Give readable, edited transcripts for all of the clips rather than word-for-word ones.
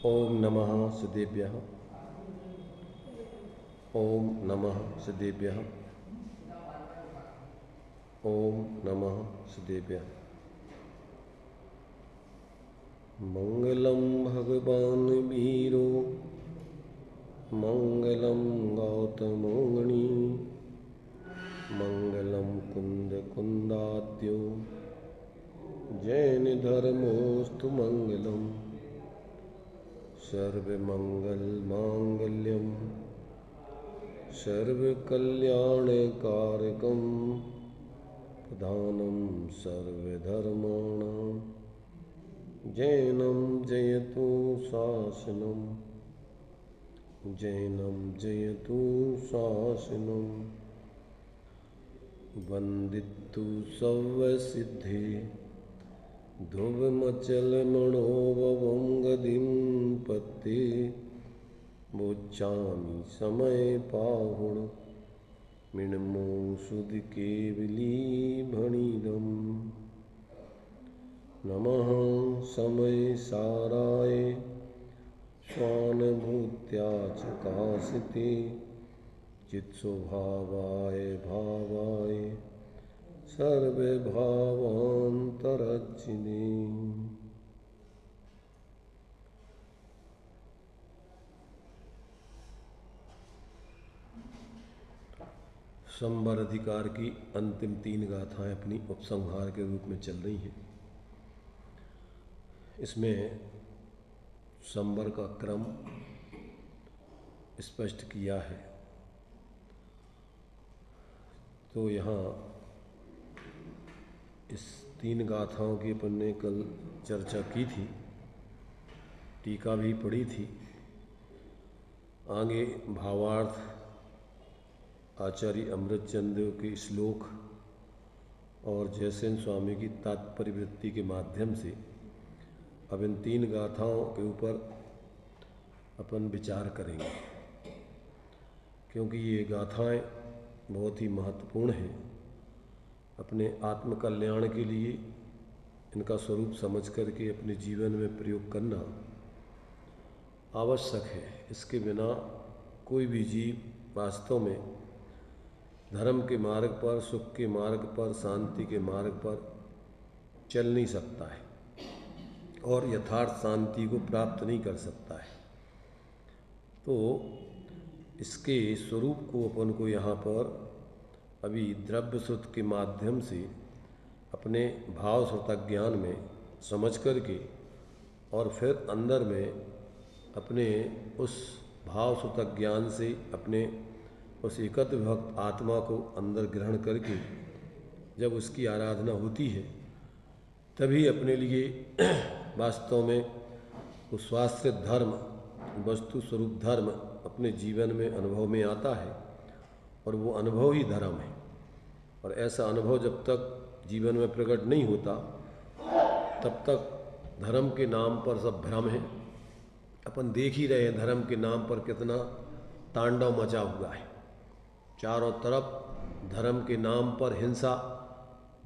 ओम नमः सिद्धेभ्यः। ओम नमः सिद्धेभ्यः। ओम नमः सिद्धेभ्यः। मंगलम भगवान वीरो मंगलम गौतमोऽग्नि मंगलम कुंद कुंदाद्यो जैन धर्मोस्तु मंगलम सर्वमंगल मांगल्यम सर्वकल्याणकारकं प्रधानं सर्वधर्माणां जैनं जयतु शासनं जैनं जयतु शासनं वन्दितु सर्वसिद्धे ध्रुवमचलमणोभवं गतिं पत्ते बोच्चामि समय पाहुण मिणमो सुधि केवली भणिदम् नमः समय साराय स्वानुभूत्या चकासिते चित्स्वभावाय भावाय सर्वभावान्तरचिने संवर अधिकार की अंतिम 3 गाथाएं अपनी उपसंहार के रूप में चल रही हैं। इसमें संवर का क्रम स्पष्ट किया है। तो यहाँ इस 3 गाथाओं की अपन ने कल चर्चा की थी, टीका भी पढ़ी थी। आगे भावार्थ आचार्य अमृतचंद्र के श्लोक और जयसेन स्वामी की तात्पर्य वृत्ति के माध्यम से अब इन 3 गाथाओं के ऊपर अपन विचार करेंगे, क्योंकि ये गाथाएं बहुत ही महत्वपूर्ण हैं। अपने आत्मकल्याण के लिए इनका स्वरूप समझ करके अपने जीवन में प्रयोग करना आवश्यक है। इसके बिना कोई भी जीव वास्तव में धर्म के मार्ग पर, सुख के मार्ग पर, शांति के मार्ग पर चल नहीं सकता है और यथार्थ शांति को प्राप्त नहीं कर सकता है। तो इसके स्वरूप को अपन को यहाँ पर अभी द्रव्य श्रुत के माध्यम से अपने भाव श्रुतक ज्ञान में समझ करके और फिर अंदर में अपने उस भाव श्रुतक ज्ञान से अपने उस एकत्र भक्त आत्मा को अंदर ग्रहण करके जब उसकी आराधना होती है तभी अपने लिए वास्तव में वो स्वास्थ्य धर्म, वस्तु स्वरूप धर्म अपने जीवन में अनुभव में आता है और वो अनुभव ही धर्म है। और ऐसा अनुभव जब तक जीवन में प्रकट नहीं होता तब तक धर्म के नाम पर सब भ्रम है। अपन देख ही रहे हैं धर्म के नाम पर कितना तांडव मचा हुआ है। चारों तरफ धर्म के नाम पर हिंसा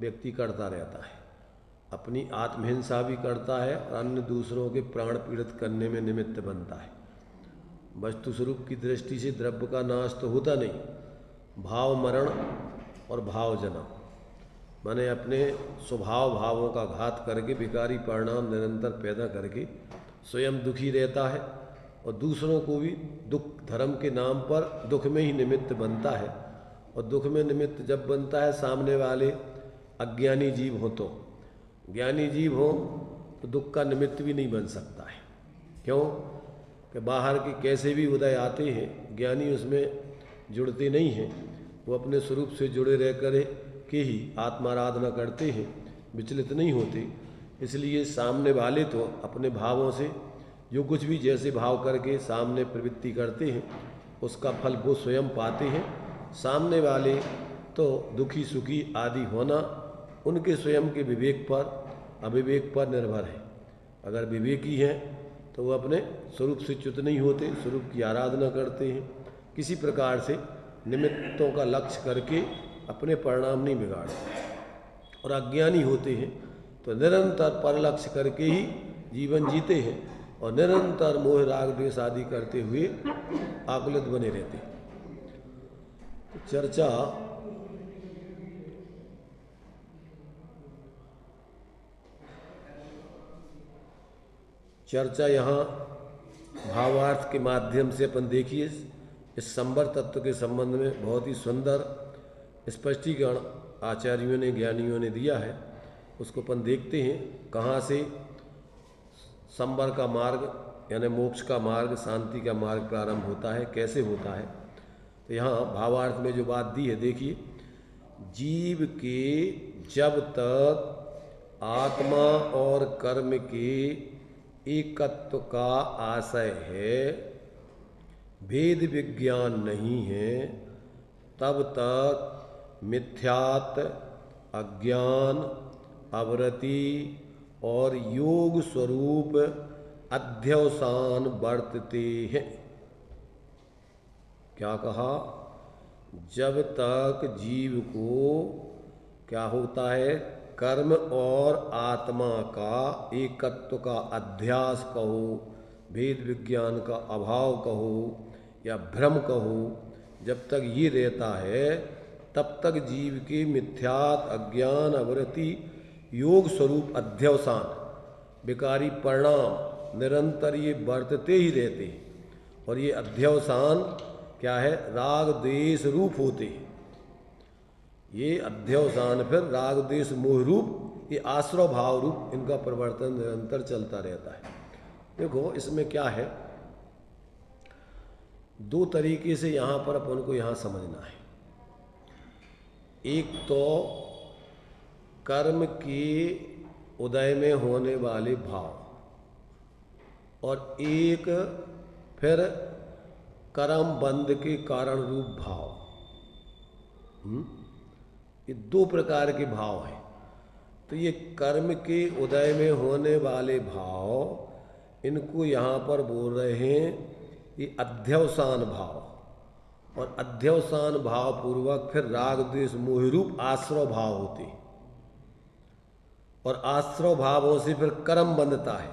व्यक्ति करता रहता है, अपनी आत्महिंसा भी करता है और अन्य दूसरों के प्राण पीड़ित करने में निमित्त बनता है। वस्तु स्वरूप की दृष्टि से द्रव्य का नाश तो होता नहीं, भाव मरण और भाव जन्म, माने अपने स्वभाव भावों का घात करके विकारी परिणाम निरंतर पैदा करके स्वयं दुखी रहता है और दूसरों को भी दुख, धर्म के नाम पर दुख में ही निमित्त बनता है। और दुख में निमित्त जब बनता है सामने वाले अज्ञानी जीव हो, तो ज्ञानी जीव हो तो दुख का निमित्त भी नहीं बन सकता है। क्यों कि बाहर के कैसे भी उदय आते हैं, ज्ञानी उसमें जुड़ते नहीं हैं। वो अपने स्वरूप से जुड़े रह कर के ही आत्माराधना करते हैं, विचलित नहीं होते। इसलिए सामने वाले तो अपने भावों से जो कुछ भी जैसे भाव करके सामने प्रवृत्ति करते हैं उसका फल वो स्वयं पाते हैं। सामने वाले तो दुखी सुखी आदि होना उनके स्वयं के विवेक पर, अविवेक पर निर्भर है। अगर विवेकी हैं तो वो अपने स्वरूप से च्युत नहीं होते, स्वरूप की आराधना करते हैं, किसी प्रकार से निमित्तों का लक्ष्य करके अपने परिणाम नहीं बिगाड़ते। और अज्ञानी होते हैं तो निरंतर पर लक्ष्य करके ही जीवन जीते हैं। और निरंतर मोह राग द्वेष आदि करते हुए आकुलित बने रहते। चर्चा यहाँ भावार्थ के माध्यम से अपन देखिए इस संवर तत्व के संबंध में बहुत ही सुंदर स्पष्टीकरण आचार्यों ने ज्ञानियों ने दिया है। उसको अपन देखते हैं कहाँ से संवर का मार्ग यानी मोक्ष का मार्ग, शांति का मार्ग प्रारंभ होता है, कैसे होता है। तो यहाँ भावार्थ में जो बात दी है देखिए, जीव के जब तक आत्मा और कर्म के एकत्व का आशय है, भेद विज्ञान नहीं है, तब तक मिथ्यात्व, अज्ञान, आवृत्ति और योग स्वरूप अध्यवसान बरतते हैं। क्या कहा? जब तक जीव को क्या होता है, कर्म और आत्मा का एकत्व का अध्यास कहो, भेद विज्ञान का अभाव कहो या भ्रम कहो, जब तक ये रहता है तब तक जीव के मिथ्यात्व, अज्ञान, आवृत्ति, योग स्वरूप अध्यवसान, विकारी परिणाम निरंतर ये बरतते ही रहते हैं। और ये अध्यवसान क्या है? राग द्वेष रूप होते हैं। ये अध्यवसान फिर राग द्वेष मोह रूप, ये आश्रव भाव रूप, इनका परिवर्तन निरंतर चलता रहता है। देखो इसमें क्या है, दो तरीके से यहाँ पर अपन को यहाँ समझना है। एक तो कर्म के उदय में होने वाले भाव, और एक फिर कर्म बंध के कारण रूप भाव। ये दो प्रकार के भाव हैं। तो ये कर्म के उदय में होने वाले भाव, इनको यहाँ पर बोल रहे हैं ये अध्यवसान भाव, और अध्यवसान भाव पूर्वक फिर राग द्वेष मोह रूप आश्रव भाव होते हैं, और आश्रव भावों से फिर कर्म बंधता है,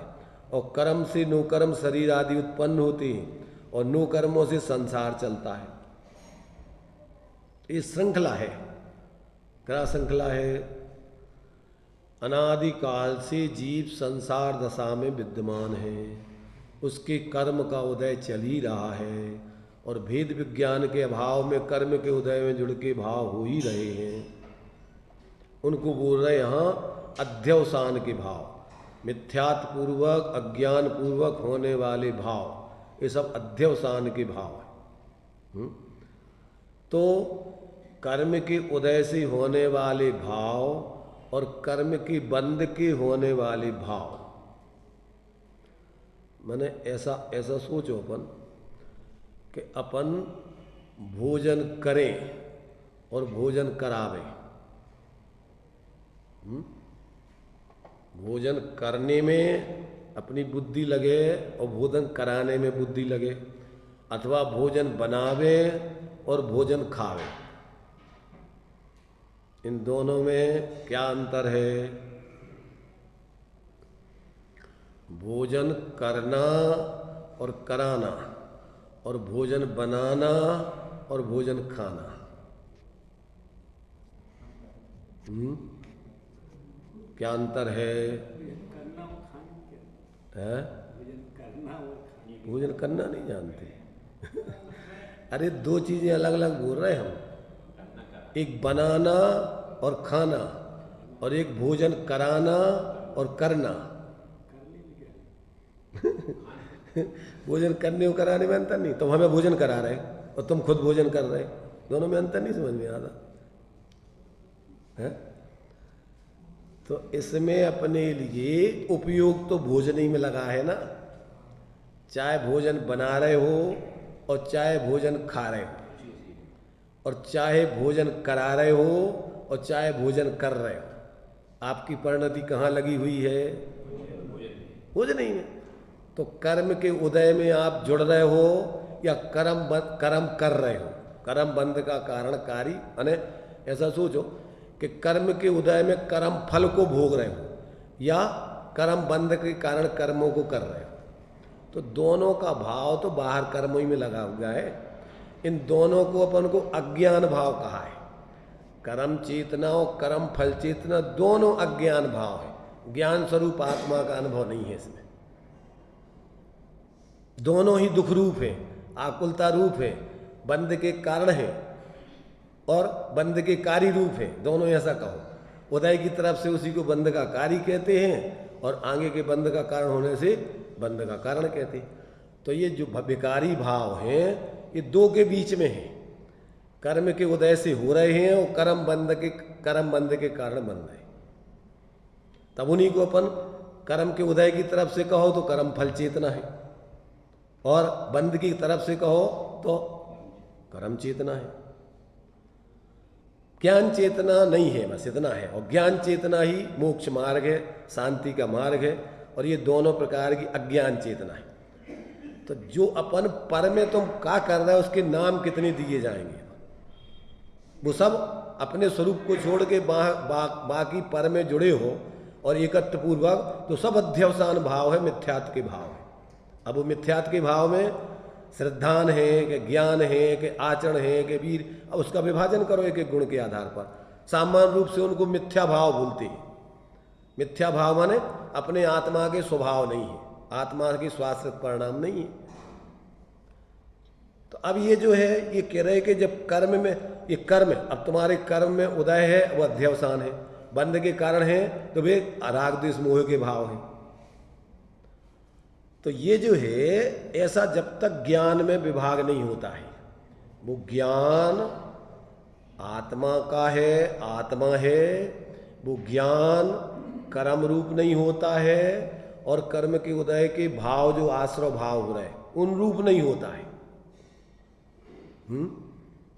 और कर्म से नो कर्म शरीर आदि उत्पन्न होते हैं, और नो कर्मों से संसार चलता है। ये श्रृंखला है। क्या श्रृंखला है? अनादिकाल से जीव संसार दशा में विद्यमान है, उसके कर्म का उदय चल ही रहा है, और भेद विज्ञान के अभाव में कर्म के उदय में जुड़ के भाव हो ही रहे हैं। उनको बोल रहे यहाँ अध्यवसान के भाव, मिथ्यात्व पूर्वक, अज्ञान पूर्वक होने वाले भाव, ये सब अध्यवसान के भाव है। तो कर्म के उदय से होने वाले भाव और कर्म के बंध के होने वाले भाव, मैंने ऐसा सोचो अपन कि अपन भोजन करें और भोजन करावें। भोजन करने में अपनी बुद्धि लगे और भोजन कराने में बुद्धि लगे, अथवा भोजन बनावे और भोजन खावे। इन दोनों में क्या अंतर है? भोजन करना और कराना, और भोजन बनाना और भोजन खाना। क्या अंतर है? भोजन करना नहीं जानते। अरे दो चीजें अलग अलग बोल रहे हैं हम, एक बनाना और खाना, और एक भोजन कराना और करना। भोजन करने और कराने में अंतर नहीं। तुम हमें भोजन करा रहे और तुम खुद भोजन कर रहे, दोनों में अंतर नहीं समझ में आता है? तो इसमें अपने लिए उपयोग तो भोजन ही में लगा है ना। चाहे भोजन बना रहे हो और चाहे भोजन खा रहे हो, और चाहे भोजन करा रहे हो और चाहे भोजन कर रहे हो, आपकी परिणति कहाँ लगी हुई है? भोजन ही में। तो कर्म के उदय में आप जुड़ रहे हो या कर्म कर रहे हो? कर्म बंध का कारणकारी, यानी ऐसा सोचो कि कर्म के उदय में कर्म फल को भोग रहे हो या कर्म बंध के कारण कर्मों को कर रहे हो। तो दोनों का भाव तो बाहर कर्म ही में लगा हुआ है। इन दोनों को अपन को अज्ञान भाव कहा है। कर्म चेतना और कर्म फल चेतना दोनों अज्ञान भाव है। ज्ञान स्वरूप आत्मा का अनुभव नहीं है इसमें। दोनों ही दुख रूप है, आकुलता रूप है, बंध के कारण है और बंध के कार्य रूप है। दोनों ऐसा कहो, उदय की तरफ से उसी को बंध का कार्य कहते हैं और आगे के बंध का कारण होने से बंध का कारण कहते हैं। तो ये जो विकारी भाव हैं ये दो के बीच में है। कर्म के उदय से हो रहे हैं और कर्म बंध के कारण बन रहे हैं। तब उन्हीं को अपन कर्म के उदय की तरफ से कहो तो कर्म फल चेतना है और बंध की तरफ से कहो तो कर्म चेतना है। ज्ञान चेतना नहीं है, बस इतना है। और ज्ञान चेतना ही मोक्ष मार्ग है, शांति का मार्ग है। और ये दोनों प्रकार की अज्ञान चेतना है। तो जो अपन पर में तुम क्या कर रहे हो उसके नाम कितने दिए जाएंगे? वो सब अपने स्वरूप को छोड़ के बाकी पर में जुड़े हो और एकत्र पूर्वक, तो सब अध्यवसान भाव है, मिथ्यात्व के भाव है। अब वो मिथ्यात्व के भाव में श्रद्धान है कि ज्ञान है कि आचरण है कि वीर, अब उसका विभाजन करो एक एक गुण के आधार पर। सामान्य रूप से उनको मिथ्या भाव बोलते हैं। मिथ्या भाव माने अपने आत्मा के स्वभाव नहीं है, आत्मा के स्वाश्रित परिणाम नहीं है। तो अब ये जो है ये कह रहे कि जब कर्म में ये कर्म, अब तुम्हारे कर्म में उदय है वह अध्यवसान है, बंध के कारण है तो वे राग द्वेष मोह के भाव है। तो ये जो है ऐसा जब तक ज्ञान में विभाग नहीं होता है, वो ज्ञान आत्मा का है, आत्मा है, वो ज्ञान कर्म रूप नहीं होता है और कर्म के उदय के भाव जो आश्रय भाव हो रहे उन रूप नहीं होता है।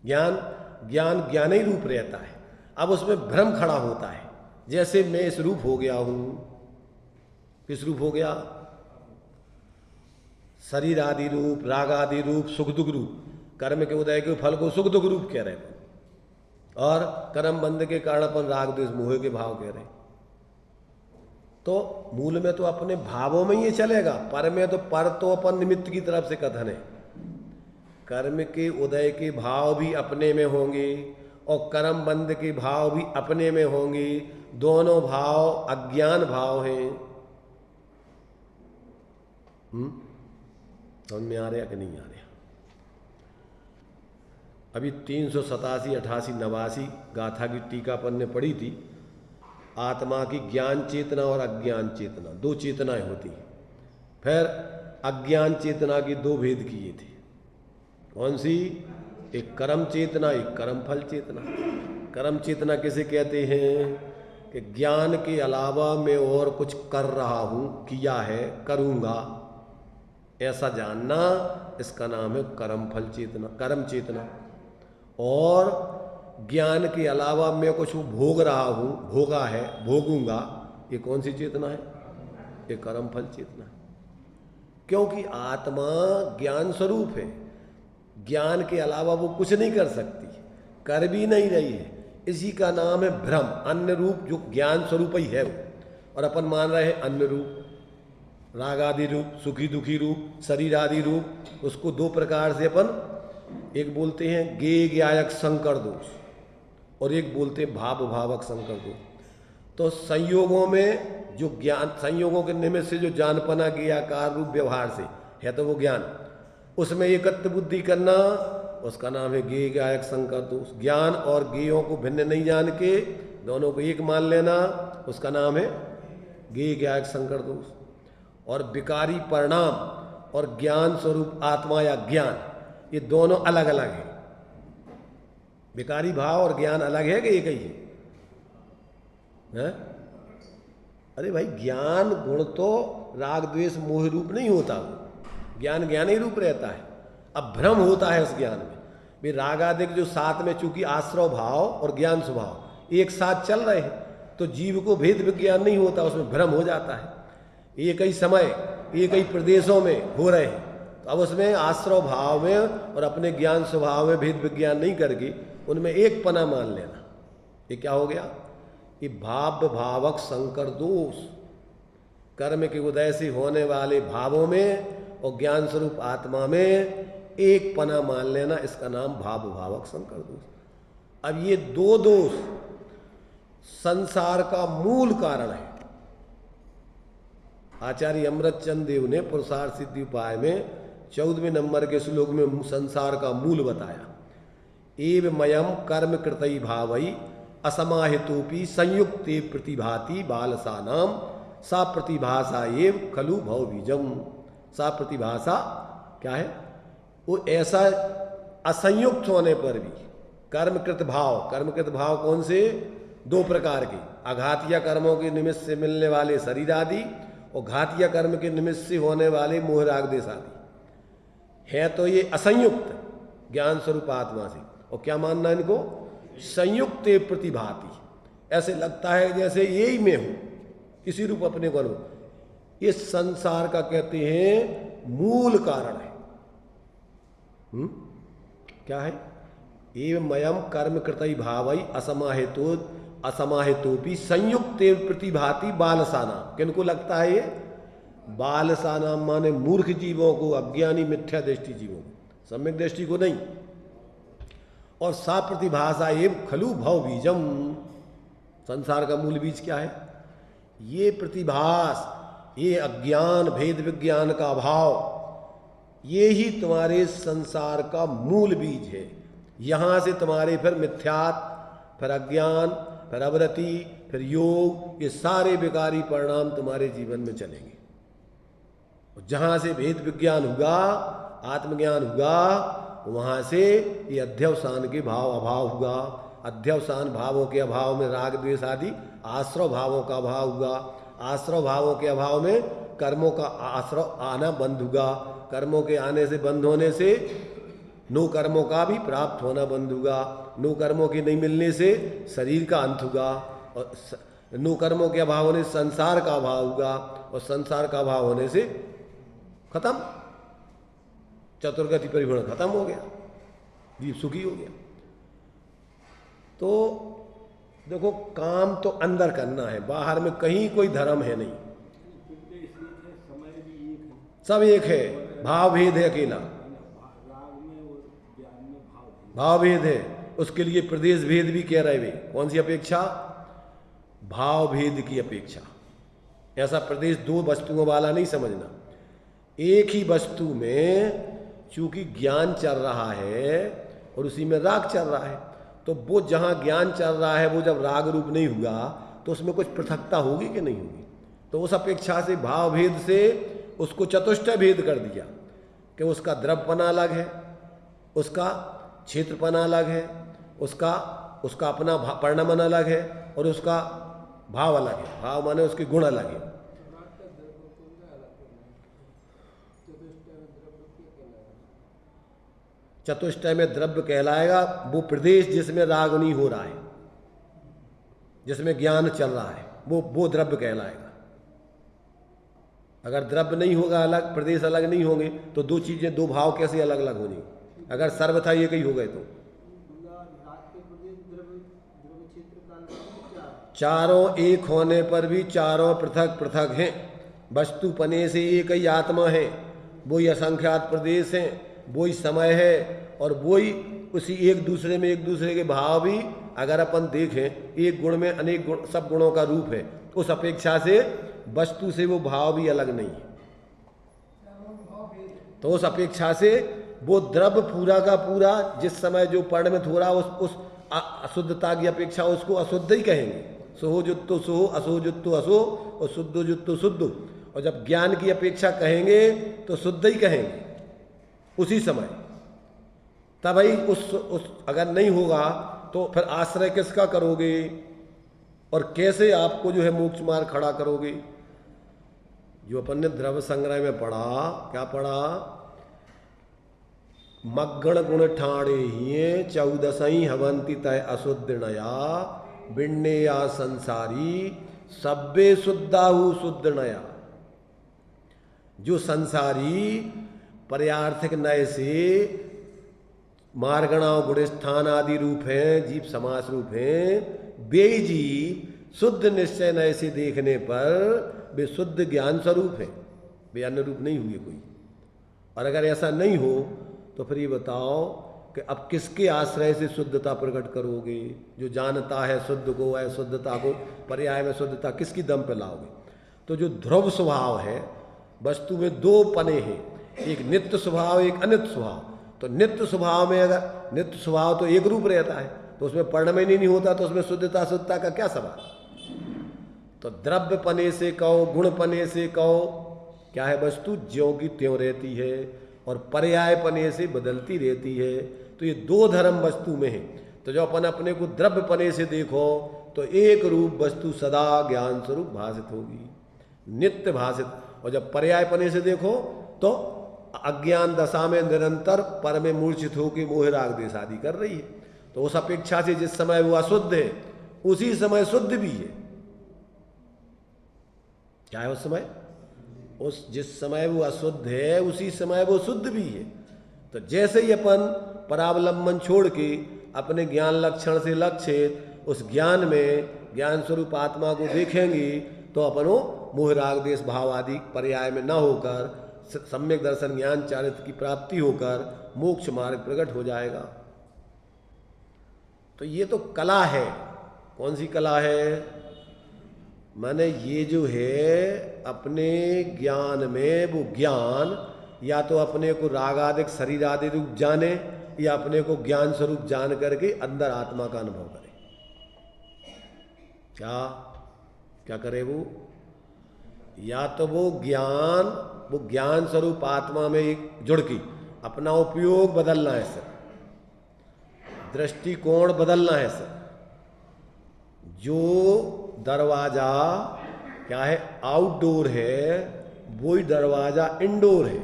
ज्ञान ही रूप रहता है। अब उसमें भ्रम खड़ा होता है, जैसे मैं इस रूप हो गया हूं। किस रूप हो गया? शरीर आदि रूप, राग आदि रूप, सुख दुख रूप। कर्म के उदय के फल को सुख दुख रूप कह रहे हैं और कर्म बंध के कारण अपन राग द्वेष मोह के भाव कह रहे हैं। तो मूल में तो अपने भावों में ये चलेगा, पर में तो पर तो अपन निमित्त की तरफ से कथन है। कर्म के उदय के भाव भी अपने में होंगे और कर्म बंध के भाव भी अपने में होंगे। दोनों भाव अज्ञान भाव हैं। समझ में आ रहा कि नहीं आ रहा? अभी 387, 88, 89 गाथा की टीका अपन ने पढ़ी थी। आत्मा की ज्ञान चेतना और अज्ञान चेतना, दो चेतनाएं होती हैं। फिर अज्ञान चेतना की दो भेद किए थे। कौन सी? एक कर्म चेतना, एक कर्म फल चेतना। कर्म चेतना किसे कहते हैं? कि ज्ञान के अलावा मैं और कुछ कर रहा हूं, किया है, करूंगा, ऐसा जानना, इसका नाम है कर्म फल चेतना, कर्म चेतना। और ज्ञान के अलावा मैं कुछ भोग रहा हूं, भोगा है, भोगूंगा, ये कौन सी चेतना है? ये कर्म फल चेतना है। क्योंकि आत्मा ज्ञान स्वरूप है, ज्ञान के अलावा वो कुछ नहीं कर सकती, कर भी नहीं रही है। इसी का नाम है भ्रम। अन्य रूप जो ज्ञान स्वरूप ही है वो, और अपन मान रहे हैं अन्य रूप, राग आदि रूप, सुखी दुखी रूप, शरीर आदि रूप। उसको दो प्रकार से अपन, एक बोलते हैं ज्ञेय ज्ञायक संकर दोष और एक बोलते हैं भाव भावक संकर दोष। तो संयोगों में जो ज्ञान, संयोगों के निमित्त से जो जानपना ज्ञेयाकार रूप व्यवहार से है तो वो ज्ञान, उसमें एकत्व बुद्धि करना, उसका नाम है ज्ञेय ज्ञायक संकर दोष। ज्ञान और ज्ञेयों को भिन्न नहीं जान के दोनों को एक मान लेना, उसका नाम है ज्ञेय ज्ञायक संकर दोष। और विकारी परिणाम और ज्ञान स्वरूप आत्मा या ज्ञान, ये दोनों अलग अलग है। विकारी भाव और ज्ञान अलग है कि एक ही है? अरे भाई, ज्ञान गुण तो राग द्वेष मोह रूप नहीं होता, ज्ञान ज्ञान ही रूप रहता है। अब भ्रम होता है उस ज्ञान में भी। राग आदि जो साथ में चूंकि आश्रव भाव और ज्ञान स्वभाव एक साथ चल रहे हैं तो जीव को भेद विज्ञान नहीं होता, उसमें भ्रम हो जाता है। एक ही समय एक ही प्रदेशों में हो रहे हैं तो अब उसमें आश्रव भाव में और अपने ज्ञान स्वभाव में भेद विज्ञान नहीं करके उनमें एक पना मान लेना, ये क्या हो गया? ये भाव भावक संकर दोष। कर्म के उदय से होने वाले भावों में और ज्ञान स्वरूप आत्मा में एक पना मान लेना, इसका नाम भाव भावक संकर दोष। अब ये दो दोष संसार का मूल कारण है। आचार्य अमृतचंद देव ने पुरुषार्थ सिद्धि उपाय में 14वें नंबर के श्लोक में संसार का मूल बताया। एव मयम कर्म कृतई भावई असमाहितोपि संयुक्ते प्रतिभाति बालसानाम सा प्रतिभाषा एव खलु भव बीजम। सा प्रतिभाषा क्या है? वो ऐसा असंयुक्त होने पर भी कर्मकृत भाव कौन से? दो प्रकार के, आघातीय कर्मों के निमित्त से मिलने वाले शरीर आदि और घातीय कर्म के निमित्त से होने वाले मोह राग देश आदि है। तो ये असंयुक्त ज्ञान स्वरूप आत्मा से, और क्या मानना इनको? संयुक्त प्रतिभाति। ऐसे लगता है जैसे यही मैं हूं, किसी रूप अपने को अनुभव। ये संसार का कहते हैं मूल कारण है। क्या है? एवं मयम कर्म कृतई भावई असमाहितोपि संयुक्त प्रतिभाति बालसाना। किनको लगता है ये? बालसाना माने मूर्ख जीवों को, अज्ञानी मिथ्या दृष्टि जीवों को, सम्यक दृष्टि को नहीं। और सा प्रतिभाषा एव खलु भव बीजम। संसार का मूल बीज क्या है? ये प्रतिभास, ये अज्ञान भेद विज्ञान का अभाव, ये ही तुम्हारे संसार का मूल बीज है। यहां से तुम्हारे फिर मिथ्यात, फिर अज्ञान, फिर अवरति, फिर योग, ये सारे विकारी परिणाम तुम्हारे जीवन में चलेंगे। जहां से भेद विज्ञान होगा, आत्मज्ञान होगा, वहां से ये अध्यवसान के भाव अभाव होगा। अध्यवसान भावों के अभाव में राग द्वेष आदि आश्रव भावों का अभाव होगा। आश्रव भावों के अभाव में कर्मों का आश्रव आना बंद होगा। कर्मों के आने से बंद होने से नो कर्मों का भी प्राप्त होना बंद होगा। नो कर्मों के नहीं मिलने से शरीर का अंत होगा, और नो कर्मों के अभाव होने से संसार का अभाव होगा, और संसार का अभाव होने से खत्म, चतुर्गति परिभ्रमण खत्म हो गया, जीव सुखी हो गया। तो देखो, काम तो अंदर करना है, बाहर में कहीं कोई धर्म है नहीं, सब एक है। भाव भेद है, अकेला भाव भेद है। उसके लिए प्रदेश भेद भी कह रहे वे। कौन सी अपेक्षा? भाव भेद की अपेक्षा। ऐसा प्रदेश दो वस्तुओं वाला नहीं समझना। एक ही वस्तु में चूंकि ज्ञान चल रहा है और उसी में राग चल रहा है, तो वो जहां ज्ञान चल रहा है वो जब राग रूप नहीं हुआ तो उसमें कुछ पृथकता होगी कि नहीं होगी? तो उस अपेक्षा से भाव भेद से उसको चतुष्टय भेद कर दिया कि उसका द्रव्यपना अलग है, उसका क्षेत्रपना अलग है, उसका अपना परिणामन अलग है, और उसका भाव अलग है। भाव माने उसके गुण अलग है। चतुष्टय में द्रव्य कहलाएगा वो प्रदेश जिसमें राग नहीं हो रहा है, जिसमें ज्ञान चल रहा है, वो द्रव्य कहलाएगा। अगर द्रव्य नहीं होगा, अलग प्रदेश अलग नहीं होंगे, तो दो चीजें, दो भाव कैसे अलग अलग होंगे? अगर सर्वथा ये कहीं हो गए तो चारों एक होने पर भी चारों पृथक पृथक हैं। वस्तुपने से एक ही आत्मा है, वही असंख्यात प्रदेश हैं, वही समय है, और वही उसी एक दूसरे में एक दूसरे के भाव भी अगर अपन देखें, एक गुण में अनेक गुण, सब गुणों का रूप है। उस अपेक्षा से वस्तु से वो भाव भी अलग नहीं है। तो उस अपेक्षा से वो द्रव्य पूरा का पूरा जिस समय जो परिणमित हो रहा उस अशुद्धता की अपेक्षा उसको अशुद्ध ही कहेंगे। सोहो जुत्तो सोहो, असो जुत्तो असो, और शुद्धो जुत्तो शुद्ध। और जब ज्ञान की अपेक्षा कहेंगे तो शुद्ध ही कहेंगे उसी समय। तभी उस अगर नहीं होगा तो फिर आश्रय किसका करोगे और कैसे आपको जो है मोक्ष मार्ग खड़ा करोगे? जो अपन ने द्रव्य संग्रह में पढ़ा, क्या पढ़ा? मग्गण गुण ठाणे हिये 14 हवंती तय अशुद्ध नया बिण्डेया संसारी सब्बे शुद्धाहु शुद्ध नया। जो संसारी पर्यार्थिक नय से मार्गणाव गुणस्थान आदि रूप हैं, जीव समास रूप हैं, वे जीव शुद्ध निश्चय नय से देखने पर वे शुद्ध ज्ञान स्वरूप है, वे अन्य रूप नहीं हुए कोई। और अगर ऐसा नहीं हो तो फिर ये बताओ कि अब किसके आश्रय से शुद्धता प्रकट करोगे? जो जानता है शुद्ध को, अशुद्धता को, पर्याय में शुद्धता किसकी दम पे लाओगे? तो जो ध्रुव स्वभाव है, वस्तु में दो पने हैं, एक नित्य स्वभाव, एक अनित्य स्वभाव। तो नित्य स्वभाव में अगर नित्य स्वभाव तो एक रूप रहता है, तो उसमें परिणमन ही नहीं होता, तो उसमें शुद्धता शुद्धता का क्या सवाल? तो द्रव्य पने से कहो, गुण पने से कहो, क्या है? वस्तु ज्यों की त्यों रहती है और पर्याय पने से बदलती रहती है। तो ये दो धर्म वस्तु में है। तो जो अपन अपने को द्रव्य पने से देखो तो एक रूप वस्तु सदा ज्ञान स्वरूप भाषित होगी, नित्य भाषित। और जब पर्याय पने से देखो तो अज्ञान दशा में निरंतर पर में मूर्छित होकर मोह राग देश आदि कर रही है। तो उस अपेक्षा से जिस समय वो अशुद्ध है उसी समय शुद्ध भी है। क्या है उस समय? जिस समय वो अशुद्ध है उसी समय वो शुद्ध भी है। तो जैसे ही अपन परावलंबन छोड़ के अपने ज्ञान लक्षण से लक्षित उस ज्ञान में ज्ञान स्वरूप आत्मा को देखेंगे तो अपनो मोह राग देश भाव आदि पर्याय में न होकर सम्यक दर्शन ज्ञान चारित्र की प्राप्ति होकर मोक्ष मार्ग प्रकट हो जाएगा। तो ये तो कला है। कौन सी कला है? माने ये जो है अपने ज्ञान में वो ज्ञान या तो अपने को राग आदिक शरीर आदि रूप जाने या अपने को ज्ञान स्वरूप जान करके अंदर आत्मा का अनुभव करे। क्या क्या करे वो? या तो वो ज्ञान स्वरूप आत्मा में एक जुड़ की अपना उपयोग बदलना है सर, दृष्टिकोण बदलना है सर। जो दरवाजा क्या है आउटडोर है वही दरवाजा इंडोर है।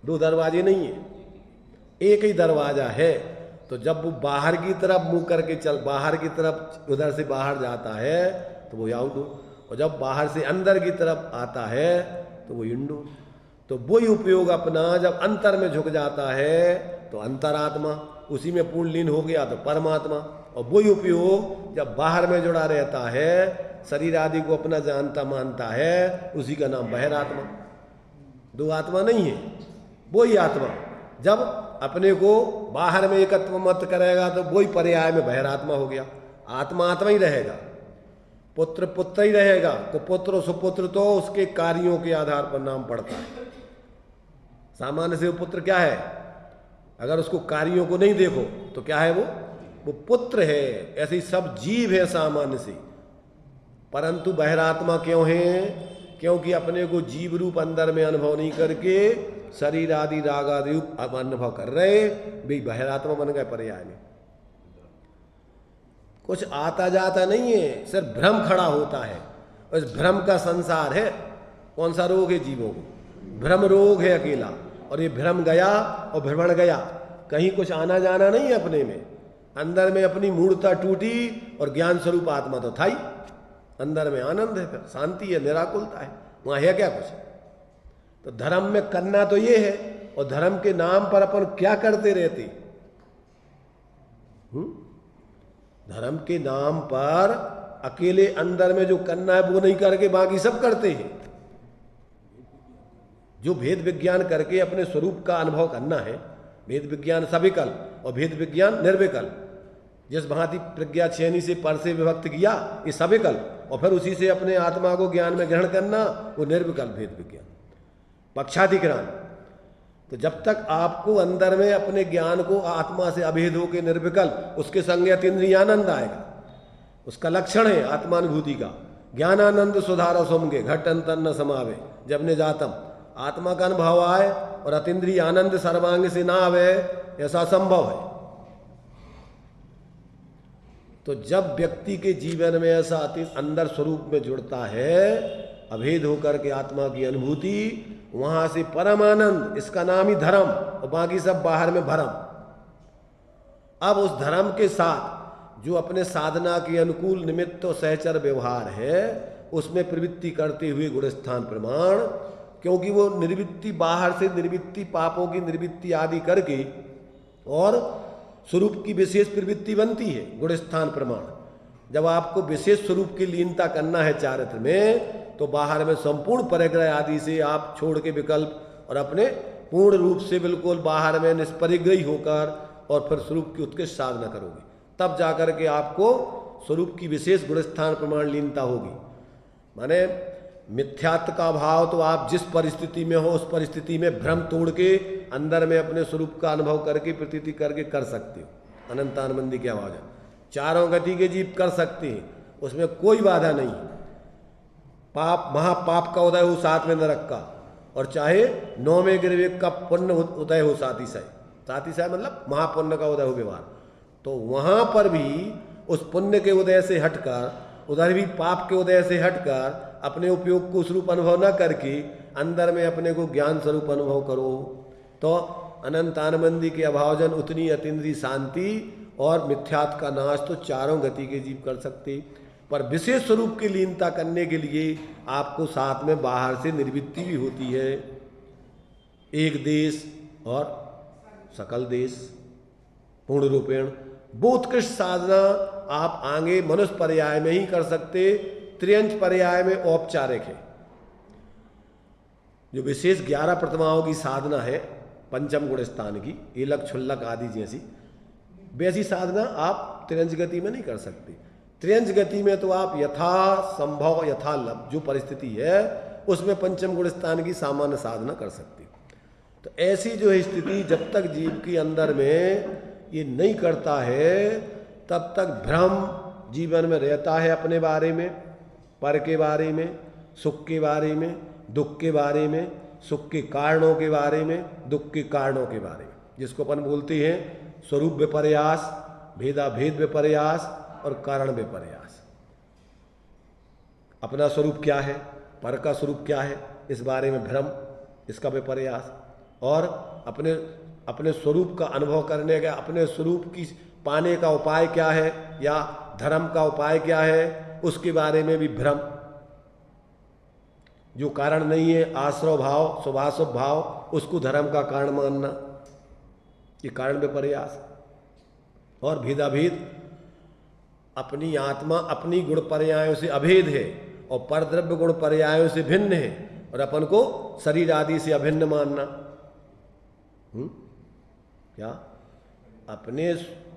दो दरवाजे नहीं है, एक ही दरवाजा है। तो जब वो बाहर की तरफ मुंह करके बाहर की तरफ उधर से बाहर जाता है तो वो आउटडोर, और जब बाहर से अंदर की तरफ आता है तो वो इंडोर। तो वही उपयोग अपना जब अंतर में झुक जाता है तो अंतरात्मा, उसी में पूर्ण लीन हो गया तो परमात्मा। और वही उपयोग जब बाहर में जुड़ा रहता है, शरीर आदि को अपना जानता मानता है, उसी का नाम बहिरात्मा। दो आत्मा नहीं है, वही आत्मा। जब अपने को बाहर में एकत्व मत करेगा तो वही पर्याय में बहिरात्मा हो गया। आत्मा आत्मा ही रहेगा, पुत्र पुत्र ही रहेगा। तो पुत्र सुपुत्र तो उसके कार्यों के आधार पर नाम पड़ता है। सामान्य से वो पुत्र क्या है? अगर उसको कार्यों को नहीं देखो तो क्या है वो पुत्र है। ऐसे ही सब जीव है सामान्य से, परंतु बहिरात्मा क्यों है? क्योंकि अपने को जीव रूप अंदर में अनुभव नहीं करके शरीर आदि राग आदि रूप अनुभव कर रहे, वे बहिरात्मा बन गए पर्याय में। कुछ आता जाता नहीं है, सिर्फ भ्रम खड़ा होता है। इस भ्रम का संसार है। कौन सा रोग है जीवों को? भ्रम रोग है अकेला। और ये भ्रम गया और भ्रमण गया, कहीं कुछ आना जाना नहीं है अपने में। अंदर में अपनी मूर्ता टूटी और ज्ञान स्वरूप आत्मा तो था ही। अंदर में आनंद है, फिर शांति है, निराकुलता है, वहां है क्या कुछ? तो धर्म में करना तो ये है, और धर्म के नाम पर अपन क्या करते रहते? धर्म के नाम पर अकेले अंदर में जो करना है वो नहीं करके बाकी सब करते हैं। जो भेद विज्ञान करके अपने स्वरूप का अनुभव करना है, भेद विज्ञान सविकल्प और भेद विज्ञान निर्विकल्प। जिस भांति प्रज्ञा छेनी से पर से विभक्त किया ये सविकल्प, और फिर उसी से अपने आत्मा को ज्ञान में ग्रहण करना वो निर्विकल्प भेद विज्ञान, पक्षाधिकरण। तो जब तक आपको अंदर में अपने ज्ञान को आत्मा से अभेद होकर निर्विकल्प, उसके संग अतीन्द्रिय आनंद आएगा। उसका लक्षण है आत्मानुभूति का। ज्ञानानंद सुधार सोमगे घट अंतर न समावे जब ने जातम। आत्मा का अनुभव आए और अतीन्द्रिय आनंद सर्वांग से ना आवे, ऐसा संभव है। तो जब व्यक्ति के जीवन में ऐसा अंदर स्वरूप में जुड़ता है, अभेद होकर के आत्मा की अनुभूति, वहां से परम आनंद, इसका नाम ही धर्म, और बाकी सब बाहर में भरम। अब उस धर्म के साथ जो अपने साधना के अनुकूल निमित्त और सहचर व्यवहार है, उसमें प्रवृत्ति करते हुए गुणस्थान प्रमाण, क्योंकि वो निर्वृत्ति बाहर से निर्वृत्ति पापों की निर्वृत्ति आदि करके और स्वरूप की विशेष प्रवृत्ति बनती है गुणस्थान प्रमाण। जब आपको विशेष स्वरूप की लीनता करना है चारित्र में, तो बाहर में संपूर्ण परिग्रह आदि से आप छोड़ के विकल्प और अपने पूर्ण रूप से बिल्कुल बाहर में निष्परिग्रही होकर और फिर स्वरूप की उत्कृष्ट साधना करोगे, तब जाकर के आपको स्वरूप की विशेष गुणस्थान प्रमाण लीनता होगी। माने मिथ्यात्व का भाव तो आप जिस परिस्थिति में हो उस परिस्थिति में भ्रम तोड़ के अंदर में अपने स्वरूप का अनुभव करके प्रतीति करके कर सकते हो। अनंत आनंदी की आवाज है, चारों गति के जीव कर सकते हैं, उसमें कोई बाधा नहीं। पाप महापाप का उदय हो साथ में नरक का, और चाहे 9वें गिरवेग का पुण्य उदय हो साथ ही मतलब महापुण्य का उदय हो व्यवहार, तो वहां पर भी उस पुण्य के उदय से हटकर, उधर भी पाप के उदय से हटकर अपने उपयोग को स्वरूप अनुभव न करके अंदर में अपने को ज्ञान स्वरूप अनुभव करो, तो अनंत आनंदी के अभावजन उतनी अतीन्द्रिय शांति और मिथ्यात्व का नाश तो चारों गति के जीव कर सकते। पर विशेष स्वरूप की लीनता करने के लिए आपको साथ में बाहर से निर्वृत्ति भी होती है, एक देश और सकल देश पूर्ण रूपेण। वो उत्कृष्ट साधना आप आगे मनुष्य पर्याय में ही कर सकते, त्रियंच पर्याय में औपचारिक है। जो विशेष 11 प्रतिमाओं की साधना है पंचम गुण स्थान की, एलक छुल्लक आदि जैसी, वैसी साधना आप त्रियंच गति में नहीं कर सकते। त्रियंच गति में तो आप यथा संभव यथा लभ जो परिस्थिति है उसमें पंचम गुण स्थान की सामान्य साधना कर सकते। तो ऐसी जो है स्थिति जब तक जीव के अंदर में ये नहीं करता है तब तक भ्रम जीवन में रहता है, अपने बारे में, पर के बारे में, सुख के बारे में, दुख के बारे में, सुख के कारणों के बारे में, दुख के कारणों के बारे में, जिसको अपन बोलते हैं स्वरूप विपर्यास, भेदाभेद विपर्यास और कारण विपर्यास। अपना स्वरूप क्या है, पर का स्वरूप क्या है, इस बारे में भ्रम, इसका विपर्यास, और अपने स्वरूप का अनुभव करने का, अपने स्वरूप की पाने का उपाय क्या है या धर्म का उपाय क्या है उसके बारे में भी भ्रम। जो कारण नहीं है, आश्रव भाव, शुभाशुभ भाव, उसको धर्म का कारण मानना, ये कारण विपर्यास। और भेदाभेद, अपनी आत्मा अपनी गुण पर्यायों से अभेद है और परद्रव्य गुण पर्यायों से भिन्न है, और अपन को शरीर आदि से अभिन्न मानना। क्या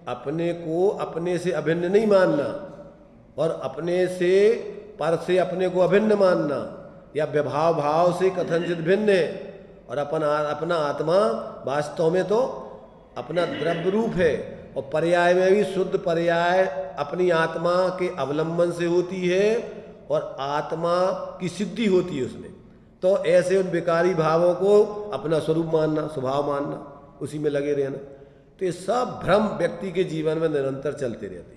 अपने को अपने से अभिन्न नहीं मानना, और अपने से पर से अपने को अभिन्न मानना, या विभाव भाव से कथनचित भिन्न है, और अपना आत्मा वास्तव में तो अपना द्रव्य रूप है, और पर्याय में भी शुद्ध पर्याय अपनी आत्मा के अवलंबन से होती है और आत्मा की सिद्धि होती है उसमें। तो ऐसे उन विकारी भावों को अपना स्वरूप मानना, स्वभाव मानना, उसी में लगे रहना, तो ये सब भ्रम व्यक्ति के जीवन में निरंतर चलते रहते।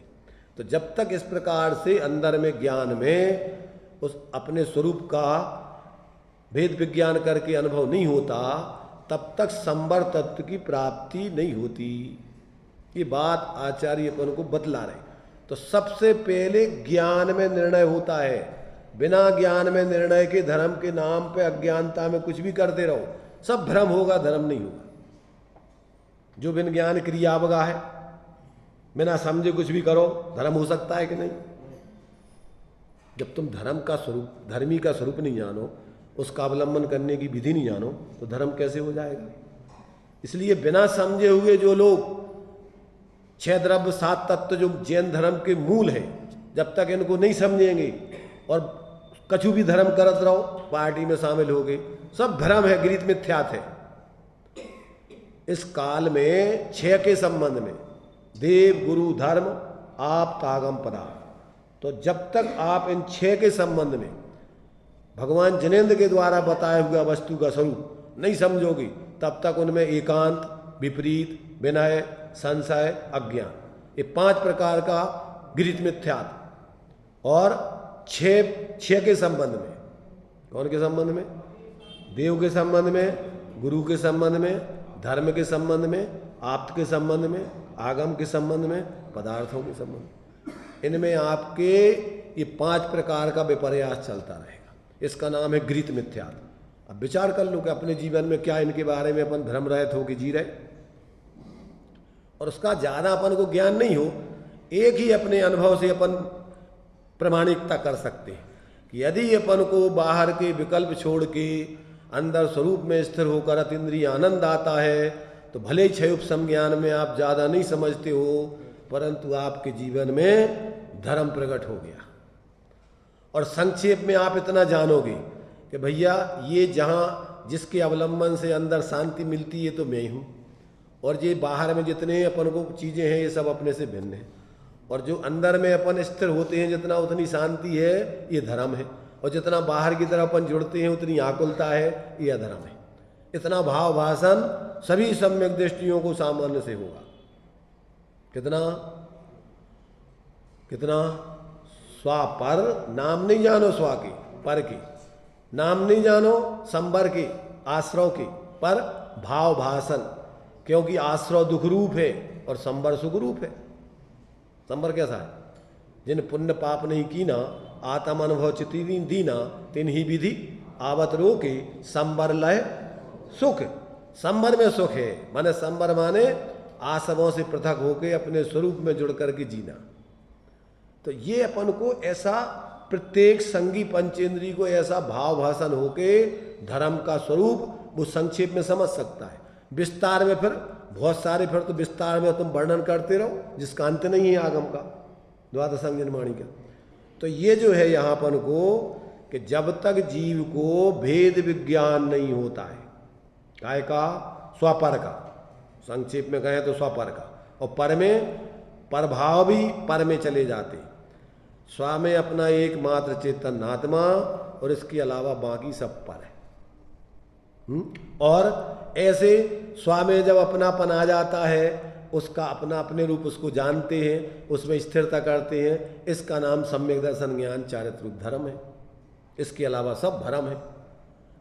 तो जब तक इस प्रकार से अंदर में ज्ञान में उस अपने स्वरूप का भेद विज्ञान करके अनुभव नहीं होता, तब तक संवर तत्व की प्राप्ति नहीं होती। ये बात आचार्य अपन को बतला रहे। तो सबसे पहले ज्ञान में निर्णय होता है, बिना ज्ञान में निर्णय के धर्म के नाम पे अज्ञानता में कुछ भी करते रहो, सब भ्रम होगा, धर्म नहीं होगा। जो बिन ज्ञान क्रिया बगा है, बिना समझे कुछ भी करो, धर्म हो सकता है कि नहीं? जब तुम धर्म का स्वरूप, धर्मी का स्वरूप नहीं जानो, उसका अवलंबन करने की विधि नहीं जानो, तो धर्म कैसे हो जाएगा? इसलिए बिना समझे हुए जो लोग 6 द्रव्य 7 तत्व जो जैन धर्म के मूल है, जब तक इनको नहीं समझेंगे और कछु भी धर्म करत रहो, पार्टी में शामिल हो गए, सब भ्रम है, गृहीत मिथ्यात्व है। इस काल में 6 के संबंध में देव गुरु धर्म आप तागम पदार्थ, तो जब तक आप इन 6 के संबंध में भगवान जिनेन्द्र के द्वारा बताया हुआ वस्तु का स्वरूप नहीं समझोगे, तब तक उनमें एकांत, विपरीत, विनय, संशय, अज्ञान, ये 5 प्रकार का गृहीत मिथ्यात्व। और 6 के संबंध में, कौन के संबंध में? देव के संबंध में, गुरु के संबंध में, धर्म के संबंध में, आप्त के संबंध में, आगम के संबंध में, पदार्थों के संबंध में, इनमें आपके ये 5 प्रकार का विपर्यास चलता रहेगा। इसका नाम है गृहीत मिथ्यात्व। अब विचार कर लो कि अपने जीवन में क्या इनके बारे में अपन भ्रम रहित होकर जी रहे, और उसका ज़्यादा अपन को ज्ञान नहीं हो, एक ही अपने अनुभव से अपन प्रमाणिकता कर सकते हैं कि यदि अपन को बाहर के विकल्प छोड़ के अंदर स्वरूप में स्थिर होकर अतीन्द्रिय आनंद आता है, तो भले ही क्षय उपशम ज्ञान में आप ज़्यादा नहीं समझते हो, परंतु आपके जीवन में धर्म प्रकट हो गया। और संक्षेप में आप इतना जानोगे कि भैया ये जहाँ जिसके अवलंबन से अंदर शांति मिलती है तो मैं ही हूँ, और ये बाहर में जितने अपन को चीज़ें हैं ये सब अपने से भिन्न है, और जो अंदर में अपन स्थिर होते हैं जितना उतनी शांति है ये धर्म है, और जितना बाहर की तरफ अपन जुड़ते हैं उतनी आकुलता है ये अधर्म है। इतना भाव भाषण सभी सम्यक दृष्टियों को सामान्य से होगा। कितना कितना स्वा पर नाम नहीं जानो, स्वा के पर के नाम नहीं जानो, संबर के आश्रव के पर भाव भाषण, क्योंकि आश्रव दुख रूप है और संबर सुख रूप है। संबर कैसा है? जिन पुण्य पाप नहीं कीना, आत्म अनुभव चिति दीना, तिन ही विधि आवत रोके, संबर लय सुख। संबर में सुख है, माने संबर माने आसवों से पृथक होके अपने स्वरूप में जुड़ करके जीना। तो ये अपन को ऐसा प्रत्येक संगी पंचेंद्री को ऐसा भाव भाषण होके धर्म का स्वरूप वो संक्षेप में समझ सकता है। विस्तार में फिर बहुत सारे, फिर तो विस्तार में तुम वर्णन करते रहो जिसका अंत नहीं है आगम का, द्वादश निर्माणी का। तो ये जो है यहाँ अपन को कि जब तक जीव को भेद विज्ञान नहीं होता है, काय का? स्वपर का, संक्षेप में कहें तो स्वपर का, और पर में परभाव भी पर में चले जाते। स्व में अपना एकमात्र चेतन आत्मा और इसके अलावा बाकी सब पर है। और ऐसे स्व में जब अपनापन आ जाता है, उसका अपना अपने रूप उसको जानते हैं, उसमें स्थिरता करते हैं, इसका नाम सम्यक दर्शन ज्ञान चारित्र रूप धर्म है। इसके अलावा सब भ्रम है।